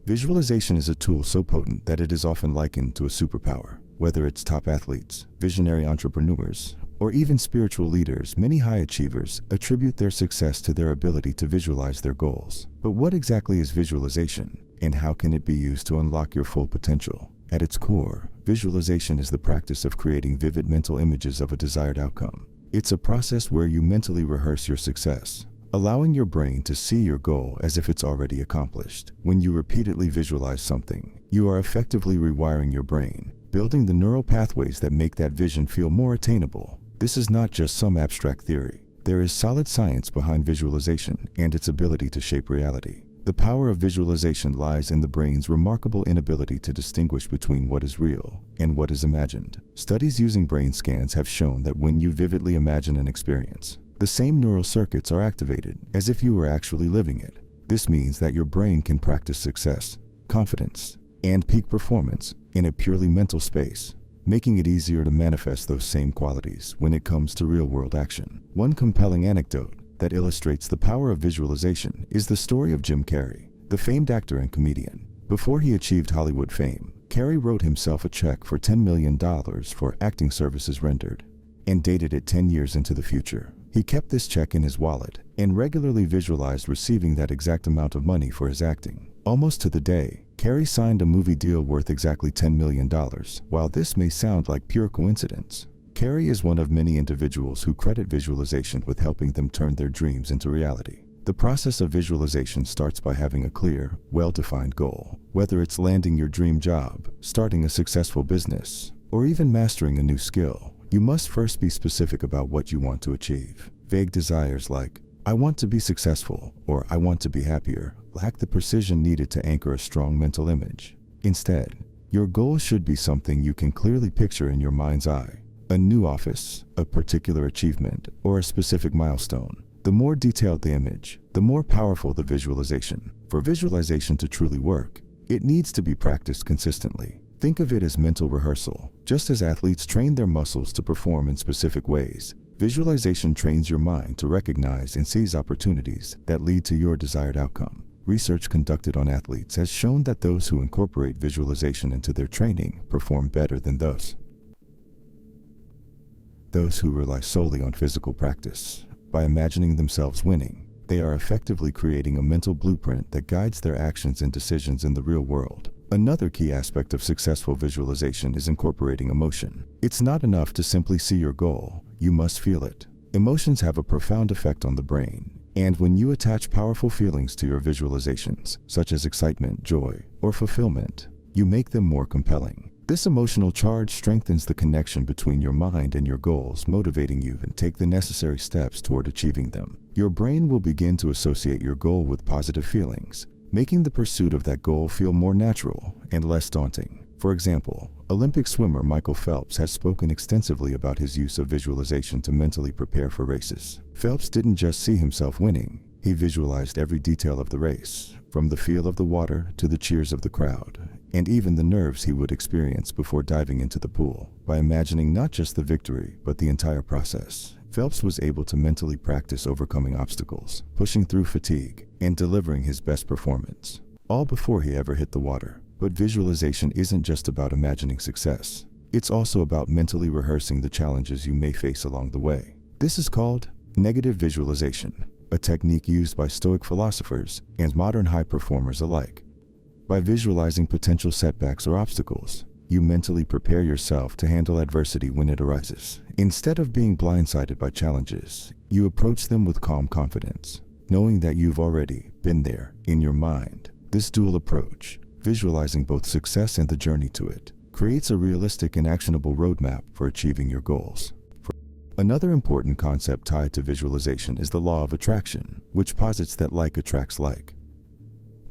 Visualization is a tool so potent that it is often likened to a superpower. Whether it's top athletes, visionary entrepreneurs, or even spiritual leaders, many high achievers attribute their success to their ability to visualize their goals. But what exactly is visualization, and how can it be used to unlock your full potential? At its core, visualization is the practice of creating vivid mental images of a desired outcome. It's a process where you mentally rehearse your success, allowing your brain to see your goal as if it's already accomplished. When you repeatedly visualize something, you are effectively rewiring your brain, building the neural pathways that make that vision feel more attainable. This is not just some abstract theory. There is solid science behind visualization and its ability to shape reality. The power of visualization lies in the brain's remarkable inability to distinguish between what is real and what is imagined. Studies using brain scans have shown that when you vividly imagine an experience, the same neural circuits are activated as if you were actually living it. This means that your brain can practice success, confidence, and peak performance in a purely mental space, making it easier to manifest those same qualities when it comes to real-world action. One compelling anecdote that illustrates the power of visualization is the story of Jim Carrey, the famed actor and comedian. Before he achieved Hollywood fame, Carrey wrote himself a check for $10 million for acting services rendered and dated it 10 years into the future. He kept this check in his wallet and regularly visualized receiving that exact amount of money for his acting. Almost to the day, Carrey signed a movie deal worth exactly $10 million. While this may sound like pure coincidence, Carrey is one of many individuals who credit visualization with helping them turn their dreams into reality. The process of visualization starts by having a clear, well-defined goal. Whether it's landing your dream job, starting a successful business, or even mastering a new skill, you must first be specific about what you want to achieve. Vague desires like, "I want to be successful," or "I want to be happier," lack the precision needed to anchor a strong mental image. Instead, your goal should be something you can clearly picture in your mind's eye. A new office, a particular achievement, or a specific milestone. The more detailed the image, the more powerful the visualization. For visualization to truly work, it needs to be practiced consistently. Think of it as mental rehearsal. Just as athletes train their muscles to perform in specific ways, visualization trains your mind to recognize and seize opportunities that lead to your desired outcome. Research conducted on athletes has shown that those who incorporate visualization into their training perform better than those who rely solely on physical practice. By imagining themselves winning, they are effectively creating a mental blueprint that guides their actions and decisions in the real world. Another key aspect of successful visualization is incorporating emotion. It's not enough to simply see your goal, you must feel it. Emotions have a profound effect on the brain, and when you attach powerful feelings to your visualizations, such as excitement, joy, or fulfillment, you make them more compelling. This emotional charge strengthens the connection between your mind and your goals, motivating you to take the necessary steps toward achieving them. Your brain will begin to associate your goal with positive feelings, making the pursuit of that goal feel more natural and less daunting. For example, Olympic swimmer Michael Phelps has spoken extensively about his use of visualization to mentally prepare for races. Phelps didn't just see himself winning, he visualized every detail of the race, from the feel of the water to the cheers of the crowd, and even the nerves he would experience before diving into the pool. By imagining not just the victory, but the entire process, Phelps was able to mentally practice overcoming obstacles, pushing through fatigue, and delivering his best performance, all before he ever hit the water. But visualization isn't just about imagining success. It's also about mentally rehearsing the challenges you may face along the way. This is called negative visualization, a technique used by Stoic philosophers and modern high performers alike. By visualizing potential setbacks or obstacles, you mentally prepare yourself to handle adversity when it arises. Instead of being blindsided by challenges, you approach them with calm confidence, knowing that you've already been there in your mind. This dual approach, visualizing both success and the journey to it, creates a realistic and actionable roadmap for achieving your goals. Another important concept tied to visualization is the law of attraction, which posits that like attracts like.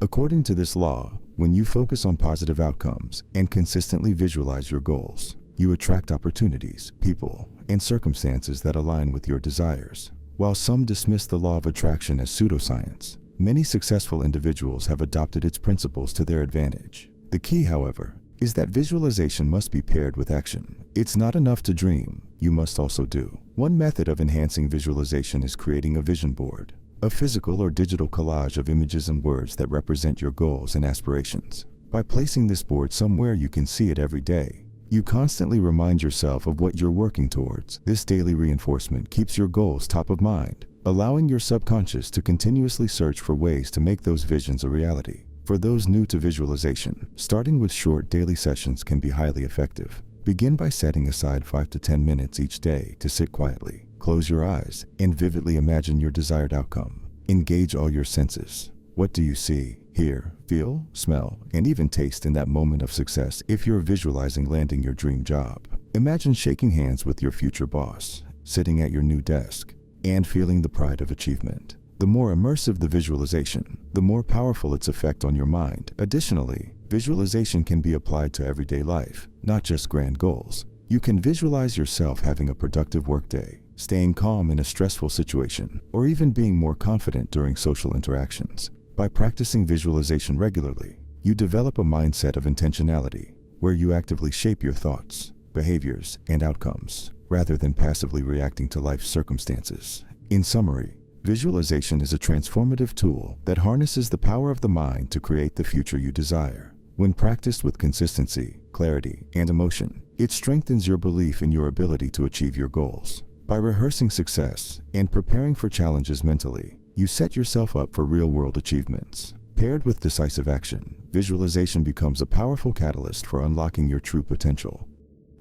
According to this law, when you focus on positive outcomes and consistently visualize your goals, you attract opportunities, people, and circumstances that align with your desires. While some dismiss the law of attraction as pseudoscience, many successful individuals have adopted its principles to their advantage. The key, however, is that visualization must be paired with action. It's not enough to dream, you must also do. One method of enhancing visualization is creating a vision board, a physical or digital collage of images and words that represent your goals and aspirations. By placing this board somewhere you can see it every day, you constantly remind yourself of what you're working towards. This daily reinforcement keeps your goals top of mind, allowing your subconscious to continuously search for ways to make those visions a reality. For those new to visualization, starting with short daily sessions can be highly effective. Begin by setting aside 5 to 10 minutes each day to sit quietly, close your eyes, and vividly imagine your desired outcome. Engage all your senses. What do you see, hear, feel, smell, and even taste in that moment of success if you're visualizing landing your dream job? Imagine shaking hands with your future boss, sitting at your new desk, and feeling the pride of achievement. The more immersive the visualization, the more powerful its effect on your mind. Additionally, visualization can be applied to everyday life, not just grand goals. You can visualize yourself having a productive workday, staying calm in a stressful situation, or even being more confident during social interactions. By practicing visualization regularly, you develop a mindset of intentionality, where you actively shape your thoughts, behaviors, and outcomes, rather than passively reacting to life's circumstances. In summary, visualization is a transformative tool that harnesses the power of the mind to create the future you desire. When practiced with consistency, clarity, and emotion, it strengthens your belief in your ability to achieve your goals. By rehearsing success and preparing for challenges mentally, you set yourself up for real-world achievements. Paired with decisive action, visualization becomes a powerful catalyst for unlocking your true potential.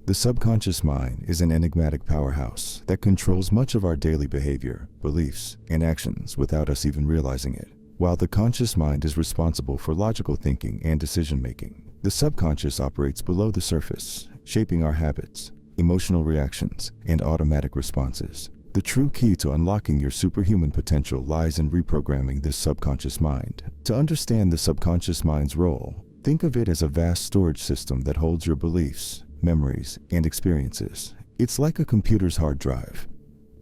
The subconscious mind is an enigmatic powerhouse that controls much of our daily behavior, beliefs, and actions without us even realizing it. While the conscious mind is responsible for logical thinking and decision-making, the subconscious operates below the surface, shaping our habits, emotional reactions, and automatic responses. The true key to unlocking your superhuman potential lies in reprogramming this subconscious mind. To understand the subconscious mind's role, think of it as a vast storage system that holds your beliefs, memories, and experiences. It's like a computer's hard drive,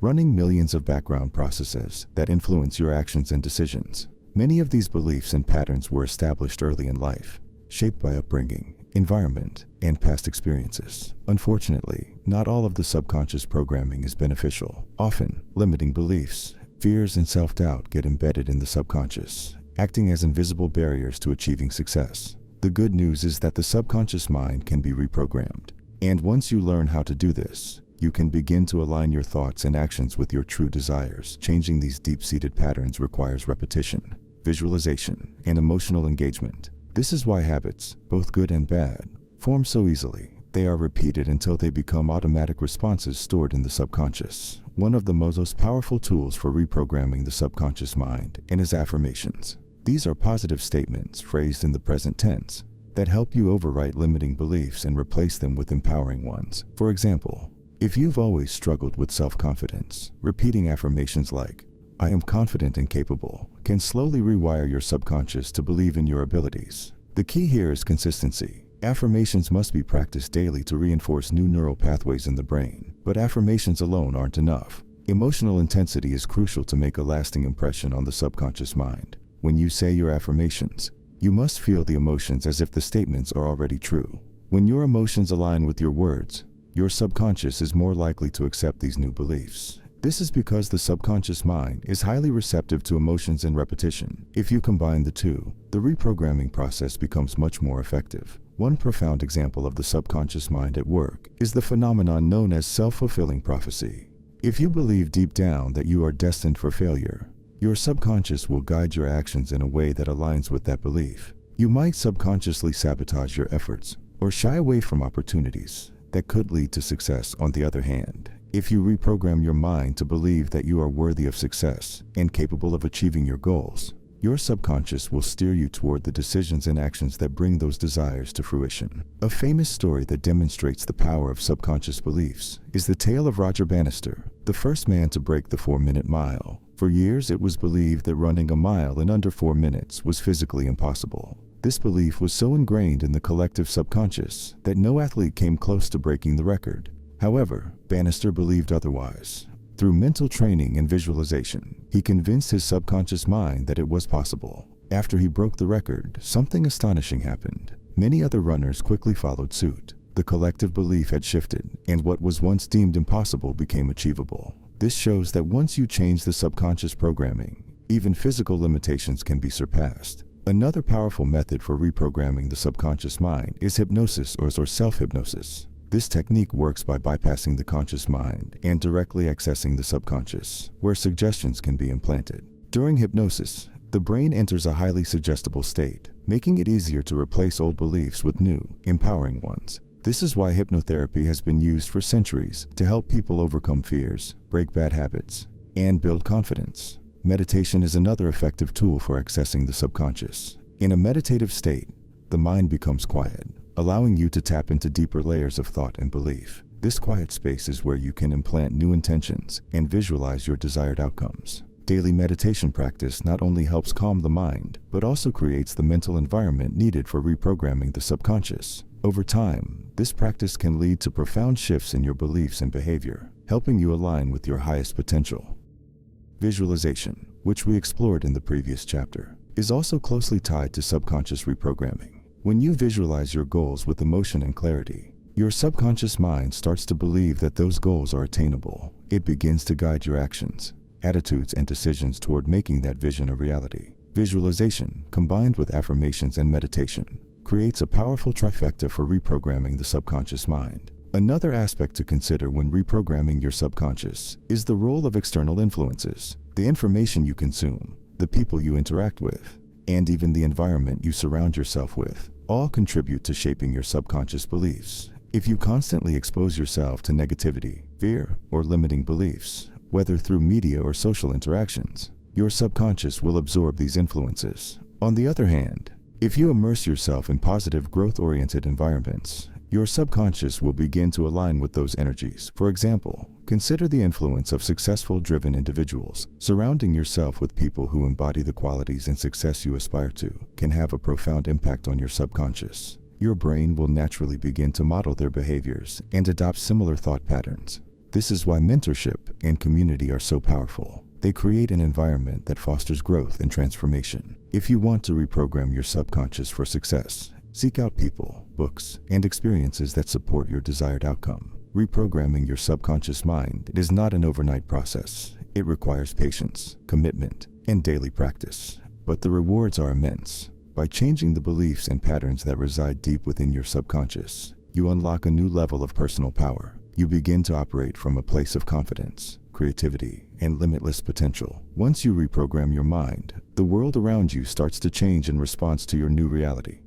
running millions of background processes that influence your actions and decisions. Many of these beliefs and patterns were established early in life, shaped by upbringing, environment, and past experiences. Unfortunately, not all of the subconscious programming is beneficial. Often, limiting beliefs, fears, and self-doubt get embedded in the subconscious, acting as invisible barriers to achieving success. The good news is that the subconscious mind can be reprogrammed. And once you learn how to do this, you can begin to align your thoughts and actions with your true desires. Changing these deep-seated patterns requires repetition, visualization, and emotional engagement. This is why habits, both good and bad, form so easily. They are repeated until they become automatic responses stored in the subconscious. One of the most powerful tools for reprogramming the subconscious mind is affirmations. These are positive statements phrased in the present tense that help you overwrite limiting beliefs and replace them with empowering ones. For example, if you've always struggled with self-confidence, repeating affirmations like, "I am confident and capable," can slowly rewire your subconscious to believe in your abilities. The key here is consistency. Affirmations must be practiced daily to reinforce new neural pathways in the brain. But affirmations alone aren't enough. Emotional intensity is crucial to make a lasting impression on the subconscious mind. When you say your affirmations, you must feel the emotions as if the statements are already true. When your emotions align with your words, your subconscious is more likely to accept these new beliefs. This is because the subconscious mind is highly receptive to emotions and repetition. If you combine the two, the reprogramming process becomes much more effective. One profound example of the subconscious mind at work is the phenomenon known as self-fulfilling prophecy. If you believe deep down that you are destined for failure, your subconscious will guide your actions in a way that aligns with that belief. You might subconsciously sabotage your efforts or shy away from opportunities that could lead to success. On the other hand, if you reprogram your mind to believe that you are worthy of success and capable of achieving your goals, your subconscious will steer you toward the decisions and actions that bring those desires to fruition. A famous story that demonstrates the power of subconscious beliefs is the tale of Roger Bannister, the first man to break the 4-minute mile. For years, it was believed that running a mile in under 4 minutes was physically impossible. This belief was so ingrained in the collective subconscious that no athlete came close to breaking the record. However, Bannister believed otherwise. Through mental training and visualization, he convinced his subconscious mind that it was possible. After he broke the record, something astonishing happened. Many other runners quickly followed suit. The collective belief had shifted, and what was once deemed impossible became achievable. This shows that once you change the subconscious programming, even physical limitations can be surpassed. Another powerful method for reprogramming the subconscious mind is hypnosis or self-hypnosis. This technique works by bypassing the conscious mind and directly accessing the subconscious, where suggestions can be implanted. During hypnosis, the brain enters a highly suggestible state, making it easier to replace old beliefs with new, empowering ones. This is why hypnotherapy has been used for centuries to help people overcome fears, break bad habits, and build confidence. Meditation is another effective tool for accessing the subconscious. In a meditative state, the mind becomes quiet, allowing you to tap into deeper layers of thought and belief. This quiet space is where you can implant new intentions and visualize your desired outcomes. Daily meditation practice not only helps calm the mind, but also creates the mental environment needed for reprogramming the subconscious. Over time, this practice can lead to profound shifts in your beliefs and behavior, helping you align with your highest potential. Visualization, which we explored in the previous chapter, is also closely tied to subconscious reprogramming. When you visualize your goals with emotion and clarity, your subconscious mind starts to believe that those goals are attainable. It begins to guide your actions, attitudes, and decisions toward making that vision a reality. Visualization, combined with affirmations and meditation, creates a powerful trifecta for reprogramming the subconscious mind. Another aspect to consider when reprogramming your subconscious is the role of external influences. The information you consume, the people you interact with, and even the environment you surround yourself with, all contribute to shaping your subconscious beliefs. If you constantly expose yourself to negativity, fear, or limiting beliefs, whether through media or social interactions, your subconscious will absorb these influences. On the other hand, if you immerse yourself in positive, growth-oriented environments, your subconscious will begin to align with those energies. For example, consider the influence of successful, driven individuals. Surrounding yourself with people who embody the qualities and success you aspire to can have a profound impact on your subconscious. Your brain will naturally begin to model their behaviors and adopt similar thought patterns. This is why mentorship and community are so powerful. They create an environment that fosters growth and transformation. If you want to reprogram your subconscious for success, seek out people, books, and experiences that support your desired outcome. Reprogramming your subconscious mind is not an overnight process. It requires patience, commitment, and daily practice. But the rewards are immense. By changing the beliefs and patterns that reside deep within your subconscious, you unlock a new level of personal power. You begin to operate from a place of confidence, creativity, and limitless potential. Once you reprogram your mind, the world around you starts to change in response to your new reality.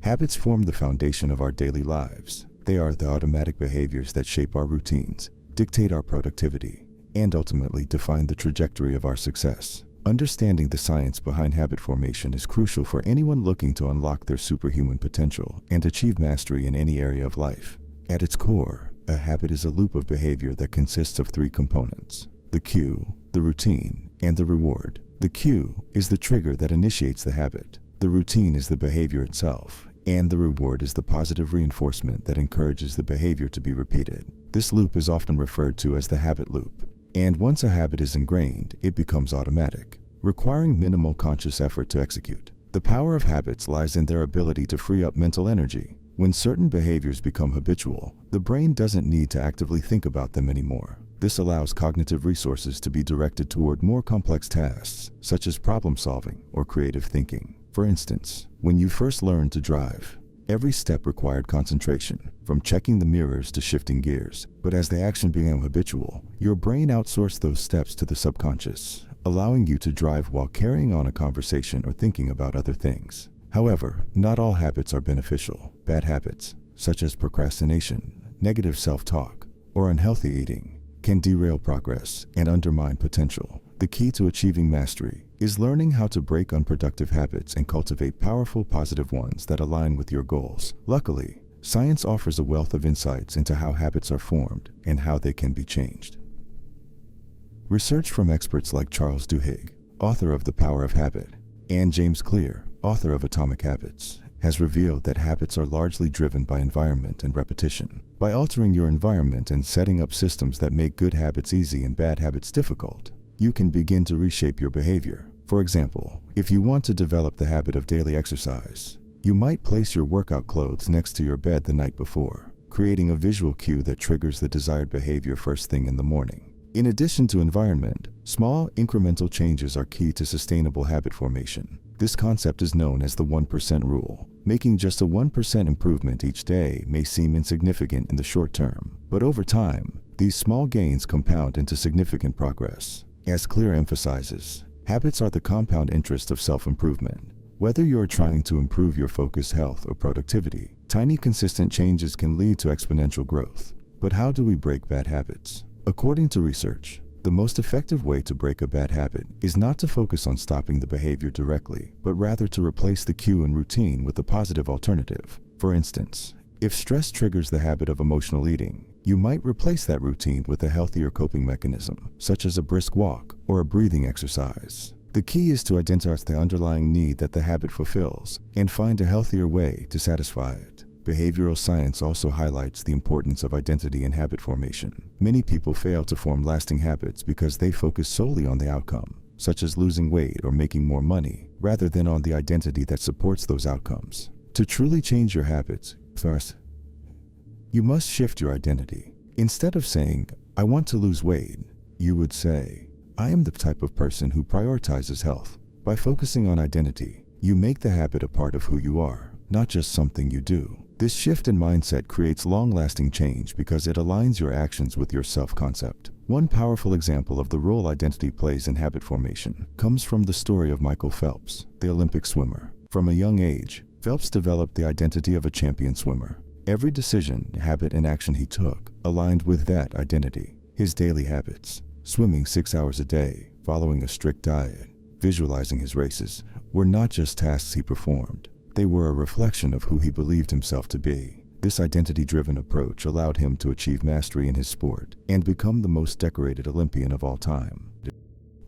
Habits form the foundation of our daily lives. They are the automatic behaviors that shape our routines, dictate our productivity, and ultimately define the trajectory of our success. Understanding the science behind habit formation is crucial for anyone looking to unlock their superhuman potential and achieve mastery in any area of life. At its core, a habit is a loop of behavior that consists of three components: the cue, the routine, and the reward. The cue is the trigger that initiates the habit. The routine is the behavior itself, and the reward is the positive reinforcement that encourages the behavior to be repeated. This loop is often referred to as the habit loop. And once a habit is ingrained, it becomes automatic, requiring minimal conscious effort to execute. The power of habits lies in their ability to free up mental energy. When certain behaviors become habitual, the brain doesn't need to actively think about them anymore. This allows cognitive resources to be directed toward more complex tasks, such as problem solving or creative thinking. For instance, when you first learned to drive, every step required concentration, from checking the mirrors to shifting gears. But as the action became habitual, your brain outsourced those steps to the subconscious, allowing you to drive while carrying on a conversation or thinking about other things. However, not all habits are beneficial. Bad habits, such as procrastination, negative self-talk, or unhealthy eating, can derail progress and undermine potential. The key to achieving mastery is learning how to break unproductive habits and cultivate powerful, positive ones that align with your goals. Luckily, science offers a wealth of insights into how habits are formed and how they can be changed. Research from experts like Charles Duhigg, author of The Power of Habit, and James Clear, author of Atomic Habits, has revealed that habits are largely driven by environment and repetition. By altering your environment and setting up systems that make good habits easy and bad habits difficult, you can begin to reshape your behavior. For example, if you want to develop the habit of daily exercise, you might place your workout clothes next to your bed the night before, creating a visual cue that triggers the desired behavior first thing in the morning. In addition to environment, small, incremental changes are key to sustainable habit formation. This concept is known as the 1% rule. Making just a 1% improvement each day may seem insignificant in the short term, but over time, these small gains compound into significant progress. As Clear emphasizes, habits are the compound interest of self-improvement. Whether you're trying to improve your focus, health, or productivity, tiny consistent changes can lead to exponential growth. But how do we break bad habits? According to research, The most effective way to break a bad habit is not to focus on stopping the behavior directly, but rather to replace the cue and routine with a positive alternative. For instance, if stress triggers the habit of emotional eating, you might replace that routine with a healthier coping mechanism, such as a brisk walk or a breathing exercise. The key is to identify the underlying need that the habit fulfills and find a healthier way to satisfy it. Behavioral science also highlights the importance of identity in habit formation. Many people fail to form lasting habits because they focus solely on the outcome, such as losing weight or making more money, rather than on the identity that supports those outcomes. To truly change your habits, first, you must shift your identity. Instead of saying, "I want to lose weight," you would say, "I am the type of person who prioritizes health." By focusing on identity, you make the habit a part of who you are, not just something you do. This shift in mindset creates long-lasting change because it aligns your actions with your self-concept. One powerful example of the role identity plays in habit formation comes from the story of Michael Phelps, the Olympic swimmer. From a young age, Phelps developed the identity of a champion swimmer. Every decision, habit, and action he took aligned with that identity. His daily habits, swimming 6 hours a day, following a strict diet, visualizing his races, were not just tasks he performed. They were a reflection of who he believed himself to be. This identity-driven approach allowed him to achieve mastery in his sport and become the most decorated Olympian of all time.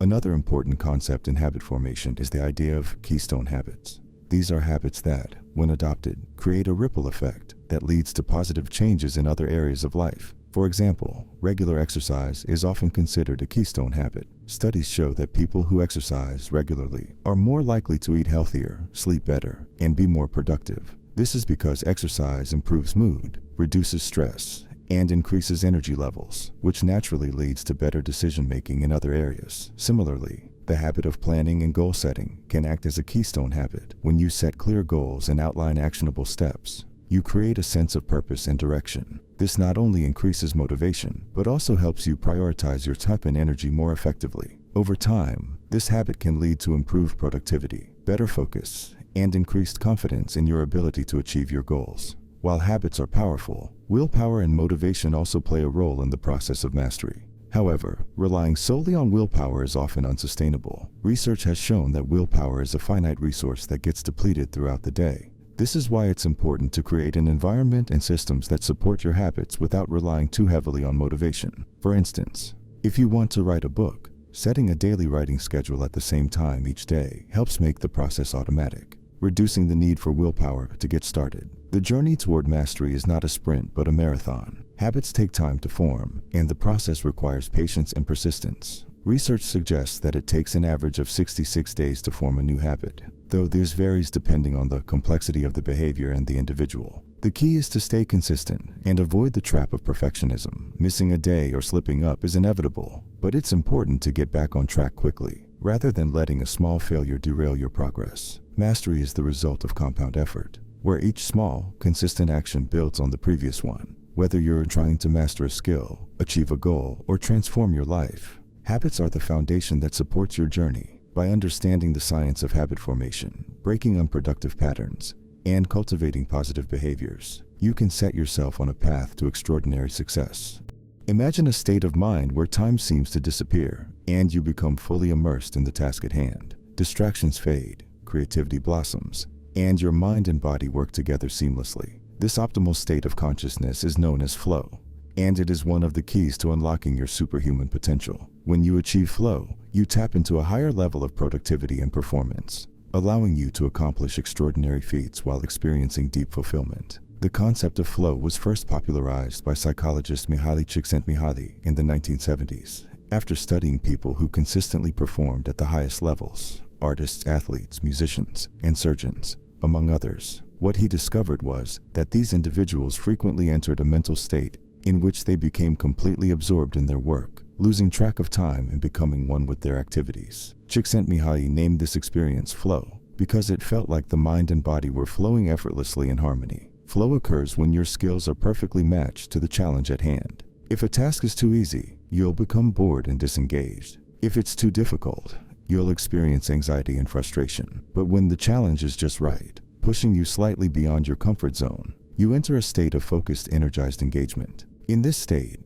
Another important concept in habit formation is the idea of keystone habits. These are habits that, when adopted, create a ripple effect that leads to positive changes in other areas of life. For example, regular exercise is often considered a keystone habit. Studies show that people who exercise regularly are more likely to eat healthier, sleep better, and be more productive. This is because exercise improves mood, reduces stress, and increases energy levels, which naturally leads to better decision-making in other areas. Similarly, the habit of planning and goal setting can act as a keystone habit. When you set clear goals and outline actionable steps, you create a sense of purpose and direction. This not only increases motivation, but also helps you prioritize your time and energy more effectively. Over time, this habit can lead to improved productivity, better focus, and increased confidence in your ability to achieve your goals. While habits are powerful, willpower and motivation also play a role in the process of mastery. However, relying solely on willpower is often unsustainable. Research has shown that willpower is a finite resource that gets depleted throughout the day. This is why it's important to create an environment and systems that support your habits without relying too heavily on motivation. For instance, if you want to write a book, setting a daily writing schedule at the same time each day helps make the process automatic, reducing the need for willpower to get started. The journey toward mastery is not a sprint but a marathon. Habits take time to form, and the process requires patience and persistence. Research suggests that it takes an average of 66 days to form a new habit, though this varies depending on the complexity of the behavior and the individual. The key is to stay consistent and avoid the trap of perfectionism. Missing a day or slipping up is inevitable, but it's important to get back on track quickly, rather than letting a small failure derail your progress. Mastery is the result of compound effort, where each small, consistent action builds on the previous one. Whether you're trying to master a skill, achieve a goal, or transform your life, habits are the foundation that supports your journey. By understanding the science of habit formation, breaking unproductive patterns, and cultivating positive behaviors, you can set yourself on a path to extraordinary success. Imagine a state of mind where time seems to disappear, and you become fully immersed in the task at hand. Distractions fade, creativity blossoms, and your mind and body work together seamlessly. This optimal state of consciousness is known as flow, and it is one of the keys to unlocking your superhuman potential. When you achieve flow, you tap into a higher level of productivity and performance, allowing you to accomplish extraordinary feats while experiencing deep fulfillment. The concept of flow was first popularized by psychologist Mihaly Csikszentmihalyi in the 1970s. After studying people who consistently performed at the highest levels, artists, athletes, musicians, and surgeons, among others, what he discovered was that these individuals frequently entered a mental state in which they became completely absorbed in their work, losing track of time and becoming one with their activities. Csikszentmihalyi named this experience flow because it felt like the mind and body were flowing effortlessly in harmony. Flow occurs when your skills are perfectly matched to the challenge at hand. If a task is too easy, you'll become bored and disengaged. If it's too difficult, you'll experience anxiety and frustration. But when the challenge is just right, pushing you slightly beyond your comfort zone, you enter a state of focused, energized engagement. In this state,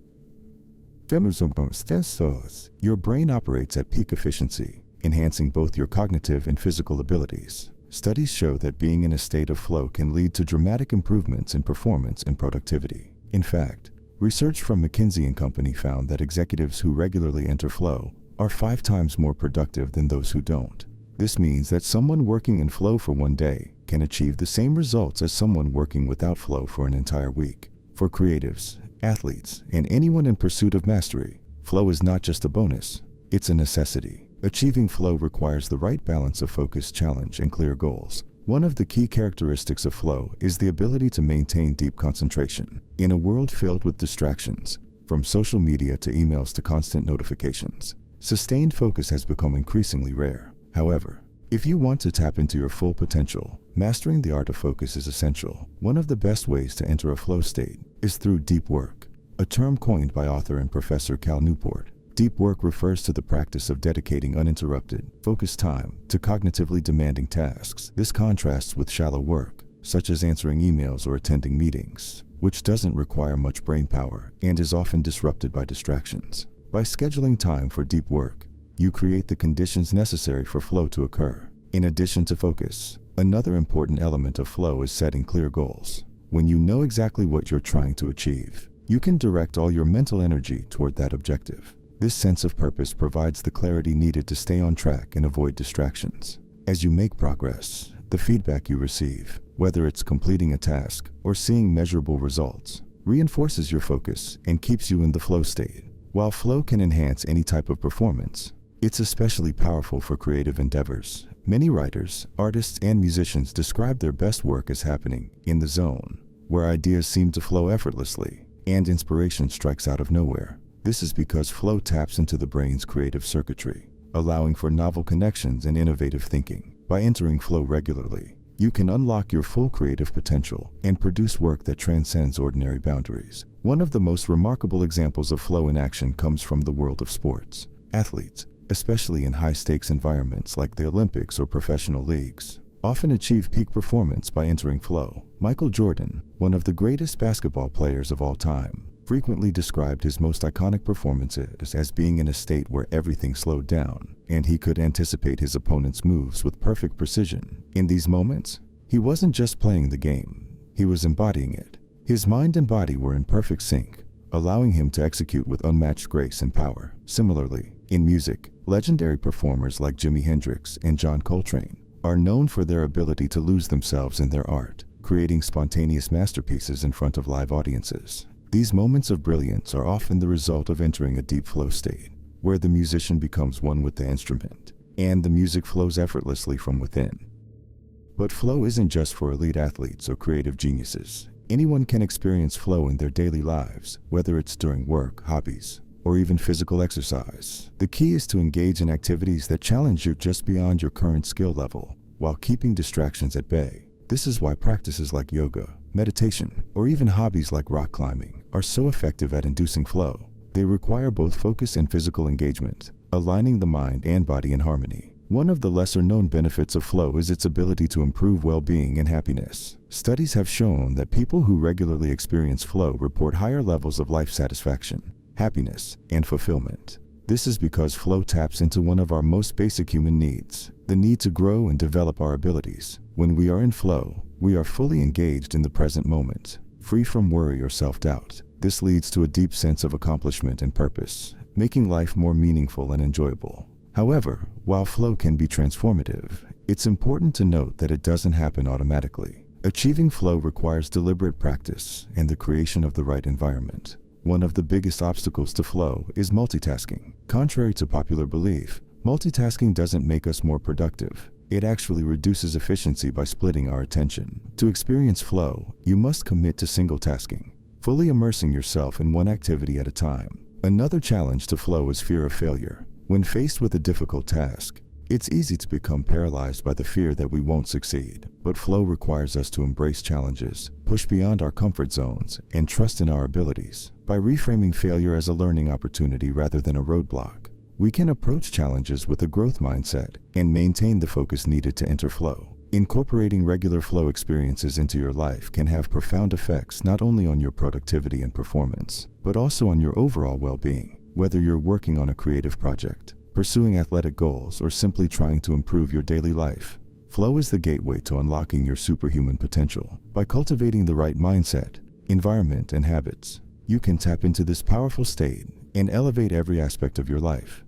Your brain operates at peak efficiency, enhancing both your cognitive and physical abilities. Studies show that being in a state of flow can lead to dramatic improvements in performance and productivity. In fact, research from McKinsey & Company found that executives who regularly enter flow are 5 times more productive than those who don't. This means that someone working in flow for one day can achieve the same results as someone working without flow for an entire week. For creatives, athletes, and anyone in pursuit of mastery, flow is not just a bonus, it's a necessity. Achieving flow requires the right balance of focus, challenge, and clear goals. One of the key characteristics of flow is the ability to maintain deep concentration. In a world filled with distractions, from social media to emails to constant notifications, sustained focus has become increasingly rare. However, if you want to tap into your full potential, mastering the art of focus is essential. One of the best ways to enter a flow state is through deep work, a term coined by author and professor Cal Newport. Deep work refers to the practice of dedicating uninterrupted, focused time to cognitively demanding tasks. This contrasts with shallow work, such as answering emails or attending meetings, which doesn't require much brain power and is often disrupted by distractions. By scheduling time for deep work, you create the conditions necessary for flow to occur. In addition to focus, another important element of flow is setting clear goals. When you know exactly what you're trying to achieve, you can direct all your mental energy toward that objective. This sense of purpose provides the clarity needed to stay on track and avoid distractions. As you make progress, the feedback you receive, whether it's completing a task or seeing measurable results, reinforces your focus and keeps you in the flow state. While flow can enhance any type of performance, it's especially powerful for creative endeavors. Many writers, artists, and musicians describe their best work as happening in the zone, where ideas seem to flow effortlessly and inspiration strikes out of nowhere. This is because flow taps into the brain's creative circuitry, allowing for novel connections and innovative thinking. By entering flow regularly, you can unlock your full creative potential and produce work that transcends ordinary boundaries. One of the most remarkable examples of flow in action comes from the world of sports. Athletes, especially in high-stakes environments like the Olympics or professional leagues, often achieve peak performance by entering flow. Michael Jordan, one of the greatest basketball players of all time, frequently described his most iconic performances as being in a state where everything slowed down, and he could anticipate his opponent's moves with perfect precision. In these moments, he wasn't just playing the game, he was embodying it. His mind and body were in perfect sync, allowing him to execute with unmatched grace and power. Similarly, in music, legendary performers like Jimi Hendrix and John Coltrane are known for their ability to lose themselves in their art, creating spontaneous masterpieces in front of live audiences. These moments of brilliance are often the result of entering a deep flow state, where the musician becomes one with the instrument, and the music flows effortlessly from within. But flow isn't just for elite athletes or creative geniuses. Anyone can experience flow in their daily lives, whether it's during work, hobbies, or even physical exercise. The key is to engage in activities that challenge you just beyond your current skill level, while keeping distractions at bay. This is why practices like yoga, meditation, or even hobbies like rock climbing are so effective at inducing flow. They require both focus and physical engagement, aligning the mind and body in harmony. One of the lesser-known benefits of flow is its ability to improve well-being and happiness. Studies have shown that people who regularly experience flow report higher levels of life satisfaction, happiness, and fulfillment. This is because flow taps into one of our most basic human needs, the need to grow and develop our abilities. When we are in flow, we are fully engaged in the present moment, free from worry or self-doubt. This leads to a deep sense of accomplishment and purpose, making life more meaningful and enjoyable. However, while flow can be transformative, it's important to note that it doesn't happen automatically. Achieving flow requires deliberate practice and the creation of the right environment. One of the biggest obstacles to flow is multitasking. Contrary to popular belief, multitasking doesn't make us more productive. It actually reduces efficiency by splitting our attention. To experience flow, you must commit to single tasking, fully immersing yourself in one activity at a time. Another challenge to flow is fear of failure. When faced with a difficult task, it's easy to become paralyzed by the fear that we won't succeed. But flow requires us to embrace challenges, push beyond our comfort zones, and trust in our abilities. By reframing failure as a learning opportunity rather than a roadblock, we can approach challenges with a growth mindset and maintain the focus needed to enter flow. Incorporating regular flow experiences into your life can have profound effects not only on your productivity and performance, but also on your overall well-being. Whether you're working on a creative project, pursuing athletic goals, or simply trying to improve your daily life, flow is the gateway to unlocking your superhuman potential. By cultivating the right mindset, environment, and habits, you can tap into this powerful state and elevate every aspect of your life.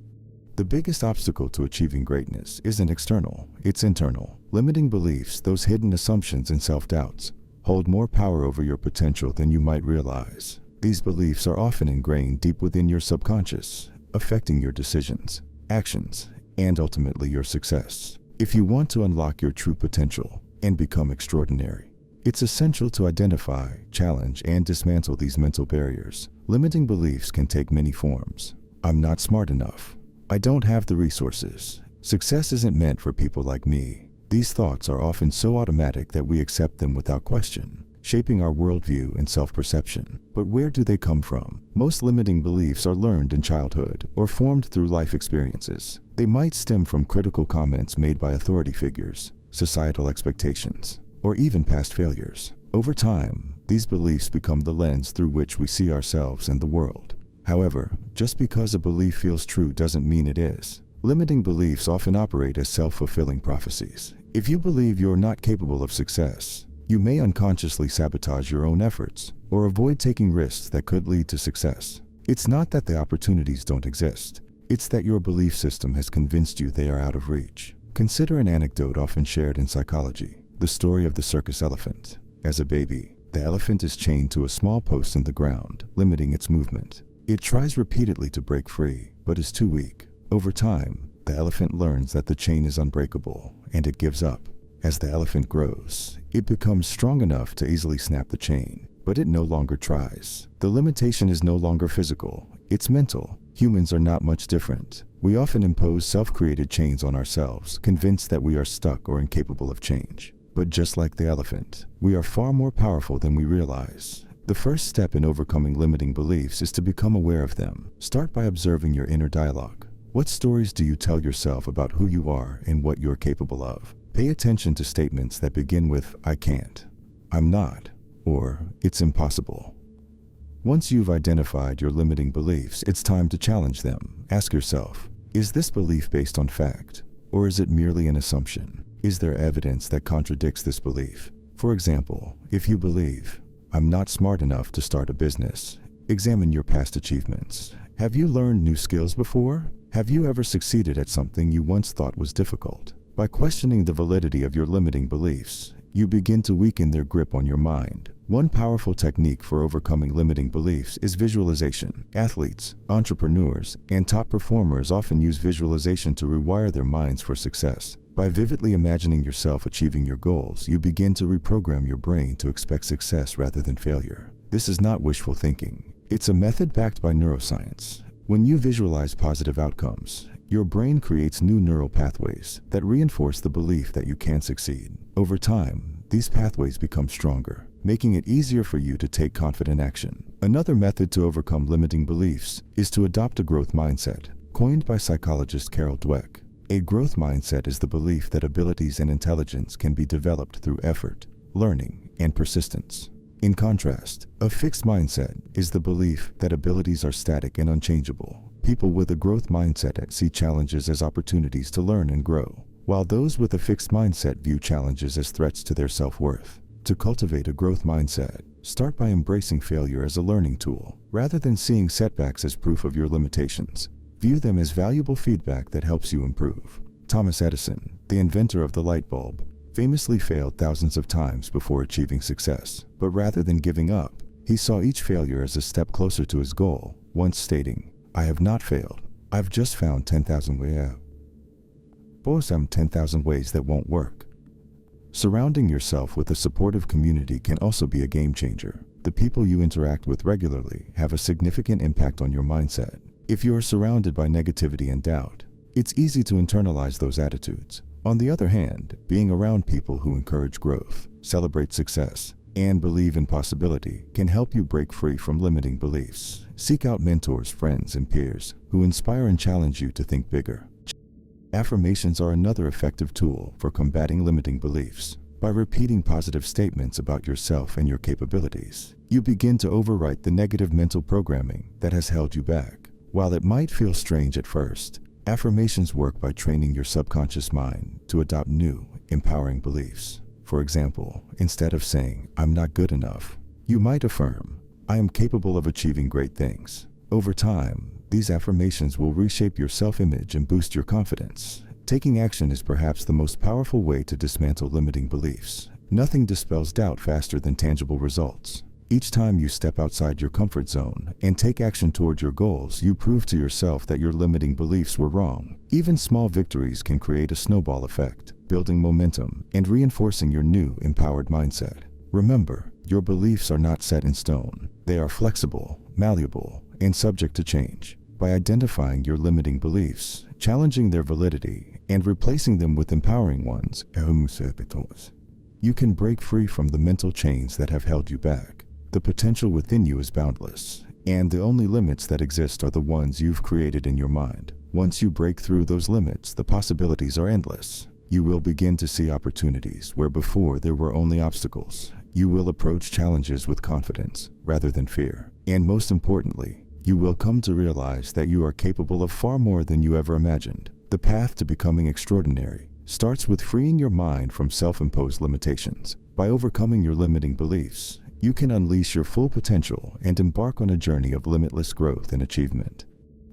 The biggest obstacle to achieving greatness isn't external, it's internal. Limiting beliefs, those hidden assumptions and self-doubts, hold more power over your potential than you might realize. These beliefs are often ingrained deep within your subconscious, affecting your decisions, actions, and ultimately your success. If you want to unlock your true potential and become extraordinary, it's essential to identify, challenge, and dismantle these mental barriers. Limiting beliefs can take many forms. I'm not smart enough. I don't have the resources. Success isn't meant for people like me. These thoughts are often so automatic that we accept them without question, shaping our worldview and self-perception. But where do they come from? Most limiting beliefs are learned in childhood or formed through life experiences. They might stem from critical comments made by authority figures, societal expectations, or even past failures. Over time, these beliefs become the lens through which we see ourselves and the world. However, just because a belief feels true doesn't mean it is. Limiting beliefs often operate as self-fulfilling prophecies. If you believe you're not capable of success, you may unconsciously sabotage your own efforts or avoid taking risks that could lead to success. It's not that the opportunities don't exist. It's that your belief system has convinced you they are out of reach. Consider an anecdote often shared in psychology, the story of the circus elephant. As a baby, the elephant is chained to a small post in the ground, limiting its movement. It tries repeatedly to break free, but is too weak. Over time, the elephant learns that the chain is unbreakable, and it gives up. As the elephant grows, it becomes strong enough to easily snap the chain, but it no longer tries. The limitation is no longer physical, it's mental. Humans are not much different. We often impose self-created chains on ourselves, convinced that we are stuck or incapable of change. But just like the elephant, we are far more powerful than we realize. The first step in overcoming limiting beliefs is to become aware of them. Start by observing your inner dialogue. What stories do you tell yourself about who you are and what you're capable of? Pay attention to statements that begin with, I can't, I'm not, or it's impossible. Once you've identified your limiting beliefs, it's time to challenge them. Ask yourself, is this belief based on fact, or is it merely an assumption? Is there evidence that contradicts this belief? For example, if you believe, I'm not smart enough to start a business, examine your past achievements. Have you learned new skills before? Have you ever succeeded at something you once thought was difficult? By questioning the validity of your limiting beliefs, you begin to weaken their grip on your mind. One powerful technique for overcoming limiting beliefs is visualization. Athletes, entrepreneurs, and top performers often use visualization to rewire their minds for success. By vividly imagining yourself achieving your goals, you begin to reprogram your brain to expect success rather than failure. This is not wishful thinking. It's a method backed by neuroscience. When you visualize positive outcomes, your brain creates new neural pathways that reinforce the belief that you can succeed. Over time, these pathways become stronger, making it easier for you to take confident action. Another method to overcome limiting beliefs is to adopt a growth mindset, coined by psychologist Carol Dweck. A growth mindset is the belief that abilities and intelligence can be developed through effort, learning, and persistence. In contrast, a fixed mindset is the belief that abilities are static and unchangeable. People with a growth mindset see challenges as opportunities to learn and grow, while those with a fixed mindset view challenges as threats to their self-worth. To cultivate a growth mindset, start by embracing failure as a learning tool. Rather than seeing setbacks as proof of your limitations, view them as valuable feedback that helps you improve. Thomas Edison, the inventor of the light bulb, famously failed thousands of times before achieving success. But rather than giving up, he saw each failure as a step closer to his goal, once stating, I have not failed. I've just found 10,000 ways out. Both 10,000 ways that won't work. Surrounding yourself with a supportive community can also be a game changer. The people you interact with regularly have a significant impact on your mindset. If you are surrounded by negativity and doubt, it's easy to internalize those attitudes. On the other hand, being around people who encourage growth, celebrate success, and believe in possibility can help you break free from limiting beliefs. Seek out mentors, friends, and peers who inspire and challenge you to think bigger. Affirmations are another effective tool for combating limiting beliefs. By repeating positive statements about yourself and your capabilities, you begin to overwrite the negative mental programming that has held you back. While it might feel strange at first, affirmations work by training your subconscious mind to adopt new, empowering beliefs. For example, instead of saying, "I'm not good enough," you might affirm, "I am capable of achieving great things." Over time, these affirmations will reshape your self-image and boost your confidence. Taking action is perhaps the most powerful way to dismantle limiting beliefs. Nothing dispels doubt faster than tangible results. Each time you step outside your comfort zone and take action toward your goals, you prove to yourself that your limiting beliefs were wrong. Even small victories can create a snowball effect, building momentum and reinforcing your new, empowered mindset. Remember, your beliefs are not set in stone. They are flexible, malleable, and subject to change. By identifying your limiting beliefs, challenging their validity, and replacing them with empowering ones, you can break free from the mental chains that have held you back. The potential within you is boundless, and the only limits that exist are the ones you've created in your mind. Once you break through those limits, the possibilities are endless. You will begin to see opportunities where before there were only obstacles. You will approach challenges with confidence rather than fear. And most importantly, you will come to realize that you are capable of far more than you ever imagined. The path to becoming extraordinary starts with freeing your mind from self-imposed limitations. By overcoming your limiting beliefs, you can unleash your full potential and embark on a journey of limitless growth and achievement.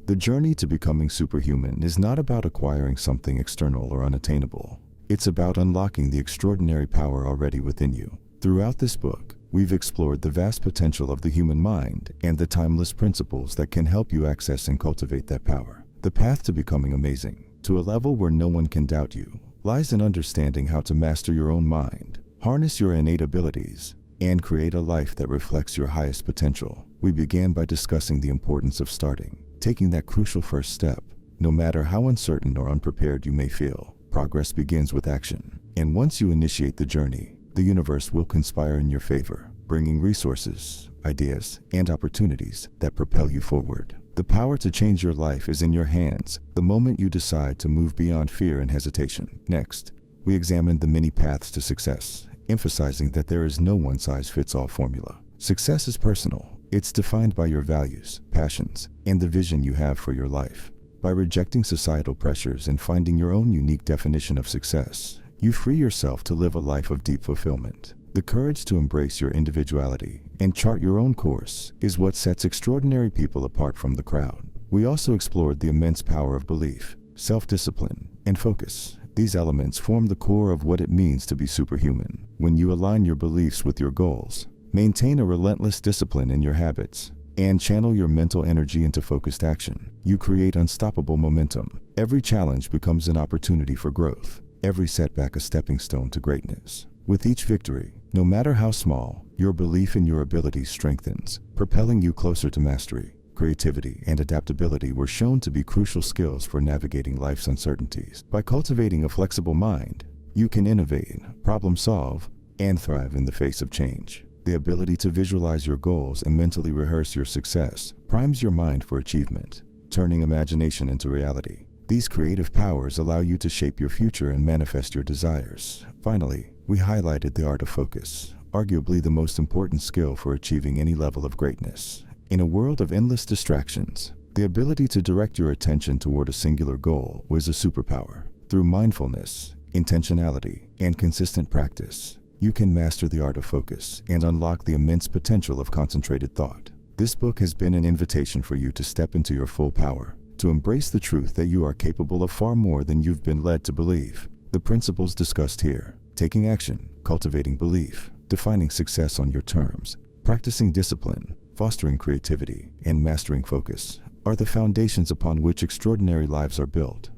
The journey to becoming superhuman is not about acquiring something external or unattainable. It's about unlocking the extraordinary power already within you. Throughout this book, we've explored the vast potential of the human mind and the timeless principles that can help you access and cultivate that power. The path to becoming amazing, to a level where no one can doubt you, lies in understanding how to master your own mind, harness your innate abilities, and create a life that reflects your highest potential. We began by discussing the importance of starting, taking that crucial first step. No matter how uncertain or unprepared you may feel, progress begins with action. And once you initiate the journey, the universe will conspire in your favor, bringing resources, ideas, and opportunities that propel you forward. The power to change your life is in your hands the moment you decide to move beyond fear and hesitation. Next, we examined the many paths to success, emphasizing that there is no one-size-fits-all formula. Success is personal. It's defined by your values, passions, and the vision you have for your life. By rejecting societal pressures and finding your own unique definition of success, you free yourself to live a life of deep fulfillment. The courage to embrace your individuality and chart your own course is what sets extraordinary people apart from the crowd. We also explored the immense power of belief, self-discipline, and focus. These elements form the core of what it means to be superhuman. When you align your beliefs with your goals, maintain a relentless discipline in your habits, and channel your mental energy into focused action, you create unstoppable momentum. Every challenge becomes an opportunity for growth, every setback a stepping stone to greatness. With each victory, no matter how small, your belief in your abilities strengthens, propelling you closer to mastery. Creativity and adaptability were shown to be crucial skills for navigating life's uncertainties. By cultivating a flexible mind, you can innovate, problem solve, and thrive in the face of change. The ability to visualize your goals and mentally rehearse your success primes your mind for achievement, turning imagination into reality. These creative powers allow you to shape your future and manifest your desires. Finally, we highlighted the art of focus, arguably the most important skill for achieving any level of greatness. In a world of endless distractions, the ability to direct your attention toward a singular goal was a superpower. Through mindfulness, intentionality, and consistent practice, you can master the art of focus and unlock the immense potential of concentrated thought. This book has been an invitation for you to step into your full power, to embrace the truth that you are capable of far more than you've been led to believe. The principles discussed here, taking action, cultivating belief, defining success on your terms, practicing discipline, fostering creativity, and mastering focus, are the foundations upon which extraordinary lives are built.